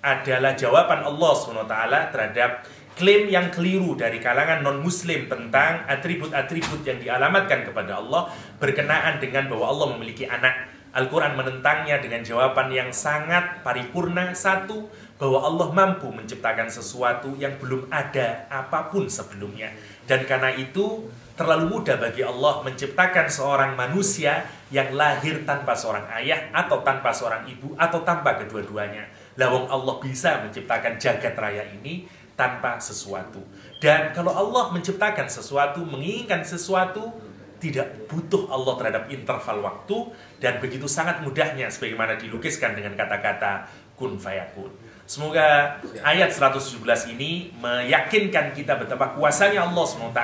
adalah jawaban Allah SWT terhadap klaim yang keliru dari kalangan non-muslim tentang atribut-atribut yang dialamatkan kepada Allah berkenaan dengan bahwa Allah memiliki anak. Al-Quran menentangnya dengan jawaban yang sangat paripurna. Satu, bahwa Allah mampu menciptakan sesuatu yang belum ada apapun sebelumnya. Dan karena itu terlalu mudah bagi Allah menciptakan seorang manusia yang lahir tanpa seorang ayah atau tanpa seorang ibu atau tanpa kedua-duanya. Lawang Allah bisa menciptakan jagat raya ini tanpa sesuatu. Dan kalau Allah menciptakan sesuatu, menginginkan sesuatu, tidak butuh Allah terhadap interval waktu, dan begitu sangat mudahnya sebagaimana dilukiskan dengan kata-kata kun fayakun. Semoga ayat 117 ini meyakinkan kita betapa kuasanya Allah SWT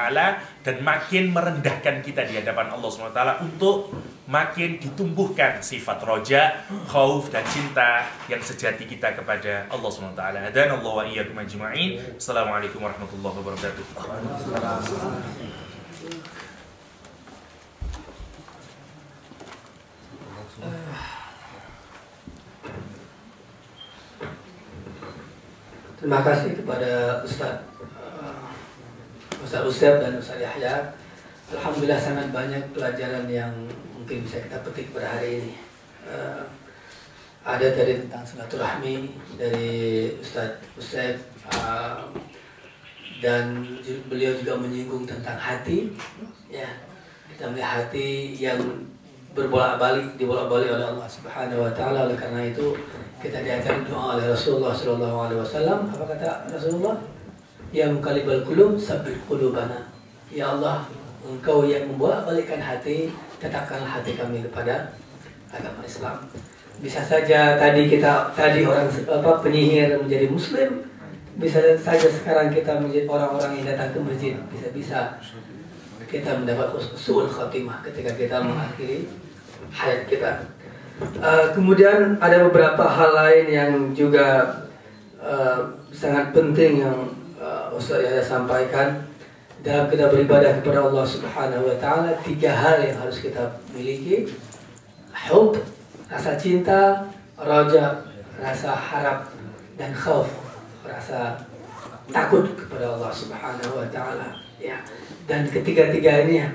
dan makin merendahkan kita di hadapan Allah SWT untuk makin ditumbuhkan sifat roja, khauf dan cinta yang sejati kita kepada Allah SWT. Dan Allah wa iyyakum ajma'in. Assalamualaikum warahmatullahi wabarakatuh. Terima kasih kepada Ustaz Usep dan Ustaz Yahya. Alhamdulillah sangat banyak pelajaran yang mungkin bisa kita petik pada hari ini. Ada tadi tentang silaturahmi dari Ustaz Usep, dan beliau juga menyinggung tentang hati. Ya, kita melihat hati yang dibolak-balik oleh Allah Subhanahu wa taala. Oleh karena itu kita diajari doa oleh Rasulullah sallallahu alaihi wasallam. Apa kata Rasulullah? Ya muqallibal qulub, tsabbit qulubana. Ya Allah, Engkau yang membolak-balikkan hati, tetapkanlah hati kami kepada agama Islam. Bisa saja tadi orang penyihir menjadi muslim, bisa saja sekarang kita menjadi orang-orang yang datang ke masjid. Bisa-bisa kita mendapat husnul khatimah ketika kita mengakhiri hayat kita. Kemudian ada beberapa hal lain yang juga sangat penting yang Ustaz Yahya sampaikan dalam kita beribadah kepada Allah Subhanahu wa taala. 3 hal yang harus kita miliki: hub, rasa cinta; raja, rasa harap; dan khauf, rasa takut kepada Allah Subhanahu wa taala. Ya. Dan ketiga-tiga ini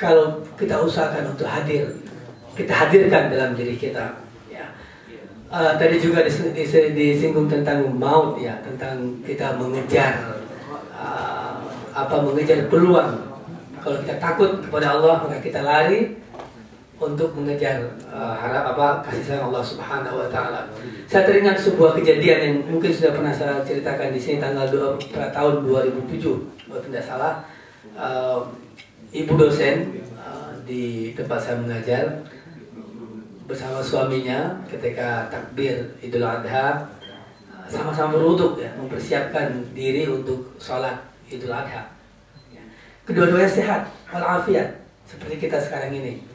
kalau kita usahakan untuk kita hadirkan dalam diri kita. Ya. Tadi juga disinggung tentang maut, ya, tentang kita mengejar mengejar peluang. Kalau kita takut kepada Allah, maka kita lari untuk mengejar kasih sayang Allah Subhanahu wa taala. Saya teringat sebuah kejadian yang mungkin sudah pernah saya ceritakan di sini pada tahun 2007, kalau tidak salah. Ibu dosen di tempat saya mengajar bersama suaminya ketika takbir Idul Adha sama-sama berwuduk, ya, mempersiapkan diri untuk sholat Idul Adha. Ya. Kedua-duanya sehat walafiat seperti kita sekarang ini.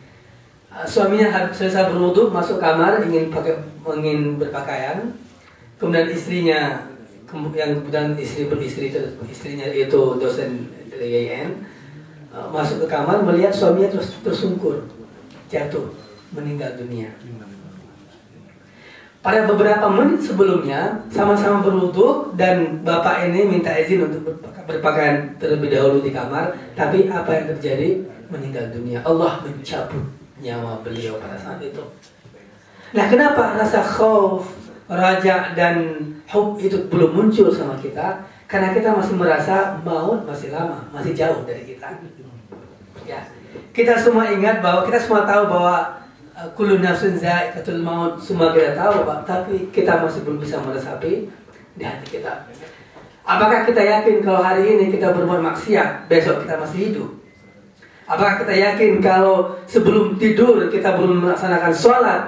Suaminya selesai berwuduk, masuk kamar, ingin berpakaian. Kemudian istrinya, yang kemudian istrinya itu dosen dari YN, masuk ke kamar, melihat suaminya terus tersungkur, jatuh, meninggal dunia. Pada beberapa menit sebelumnya sama-sama berwuduk dan bapak ini minta izin untuk berpakaian terlebih dahulu di kamar, tapi apa yang terjadi? Meninggal dunia. Allah mencabut nyawa beliau pada saat itu. Nah, kenapa rasa khauf, raja dan hub itu belum muncul sama kita? Karena kita masih merasa maut masih lama, masih jauh dari kita. Ya, kita semua ingat bahwa kita semua tahu bahwa kullu nafsin za'iqatul maut, semua kita tahu, Pak, tapi kita masih belum bisa meresapi di hati kita. Apakah kita yakin kalau hari ini kita berbuat maksiat, besok kita masih hidup? Apakah kita yakin kalau sebelum tidur kita belum melaksanakan sholat,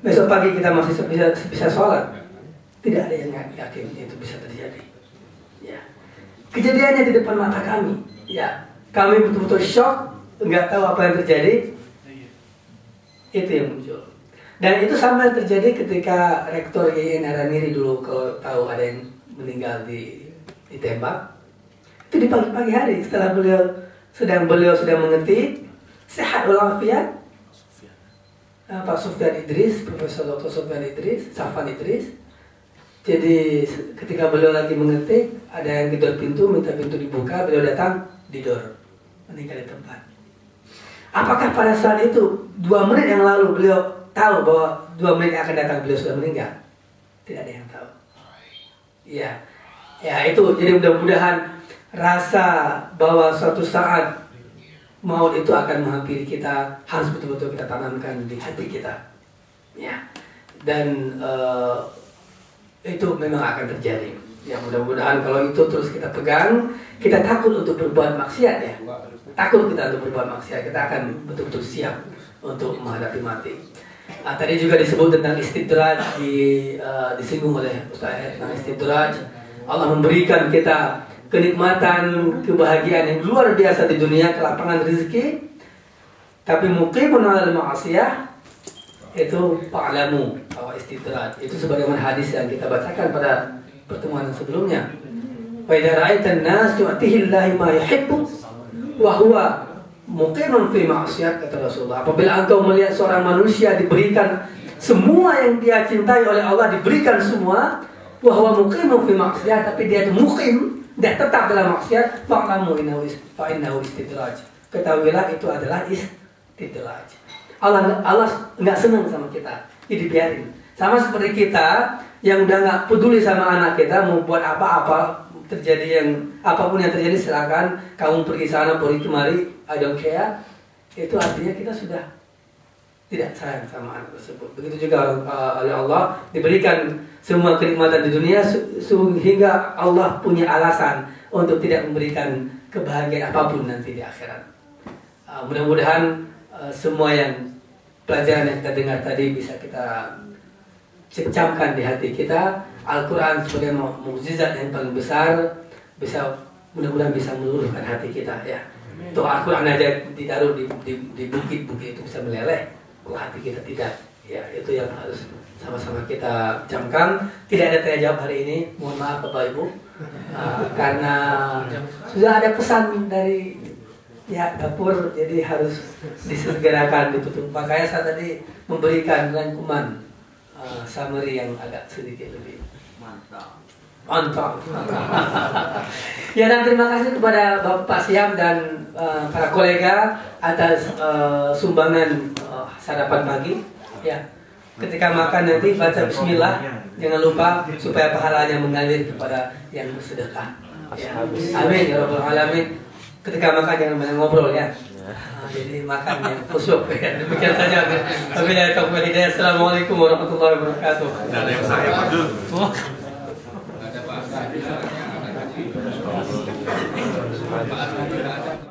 besok pagi kita masih bisa sholat? Tidak ada yang yakin itu bisa terjadi. Ya. Kejadiannya di depan mata kami. Ya, kami betul-betul shock, nggak tahu apa yang terjadi. Itu yang muncul. Dan itu sama yang terjadi ketika Rektor IAIN Araniri dulu, kalau tahu ada yang meninggal ditembak. Itu di pagi-pagi hari setelah beliau sedang mengetik, sehat walafiat. Pak Sufyan Idris, Profesor Dr. Sufyan Idris, Safwan Idris. Jadi ketika beliau lagi mengetik, ada yang gedor pintu, minta pintu dibuka, beliau datang, didor, meninggal di tempat. Apakah pada saat itu 2 menit yang lalu beliau tahu bahwa 2 menit yang akan datang beliau sudah meninggal? Tidak ada yang tahu. Ya itu. Jadi mudah-mudahan rasa bahwa suatu saat maut itu akan menghampiri kita harus betul-betul kita tanamkan di hati kita. Ya. Dan itu memang akan terjadi. Ya mudah-mudahan kalau itu terus kita pegang, kita takut untuk berbuat maksiat ya. Takut kita untuk berbuat maksiat, kita akan betul-betul siap untuk menghadapi mati. Tadi juga disebut tentang istidraj, disinggung oleh Ustaz tentang istidraj. Allah memberikan kita kenikmatan, kebahagiaan yang luar biasa di dunia, kelapangan rezeki. Tapi muqimun 'alal ma'asiyah itu fa'lamu bahwa istidraj. Itu sebagaimana hadis yang kita bacakan pada pertemuan sebelumnya. Wa idza ra'aitan nas yu'tihi Allahu ma yuhibbu wa huwa muqimun fi ma'siyat, kata Rasulullah. Apabila engkau melihat seorang manusia diberikan semua yang dia cintai oleh Allah, diberikan semua, wa huwa muqimun fi ma'siyat, tapi dia itu muqim, dia tetap dalam maksiat, fa'lamu innahu istidraj. Ketahuilah itu adalah istidraj. Allah nggak senang sama kita, jadi biarin. Sama seperti kita yang udah nggak peduli sama anak kita, mau buat apa-apa, terjadi yang apapun yang terjadi silakan, kamu pergi sana pergi kemari, I don't care. Itu artinya kita sudah tidak sayang sama anak tersebut. Begitu juga oleh Allah diberikan semua kenikmatan di dunia sehingga Allah punya alasan untuk tidak memberikan kebahagiaan apapun nanti di akhirat. Mudah-mudahan semua yang pelajaran yang kita dengar tadi bisa kita cecamkan di hati kita. Al-Quran sebagai mukjizat yang paling besar, mudah-mudahan bisa meluluhkan hati kita ya. Tuh Al-Quran aja ditaruh di bukit-bukit itu bisa meleleh, kok hati kita tidak. Ya itu yang harus sama-sama kita camkan. Tidak ada tanya jawab hari ini, mohon maaf Bapak Ibu, karena sudah ada pesan dari dapur, jadi harus disegerakan ditutup. Makanya saya tadi memberikan rangkuman summary yang agak sedikit lebih mantap. Ya, dan terima kasih kepada Bapak Siam dan para kolega atas sumbangan sarapan pagi. Ya, ketika makan nanti baca Bismillah, jangan lupa supaya pahalanya mengalir kepada yang bersedekah. Ya. Amin ya Rabbal Alamin. Ketika makan jangan banyak ngobrol ya. Jadi makan yang khusyuk ya. Demikian saja. Wabillahi taufiq wal hidayah. Assalamualaikum warahmatullahi wabarakatuh. Ada yang saya Pak. Ada Pak.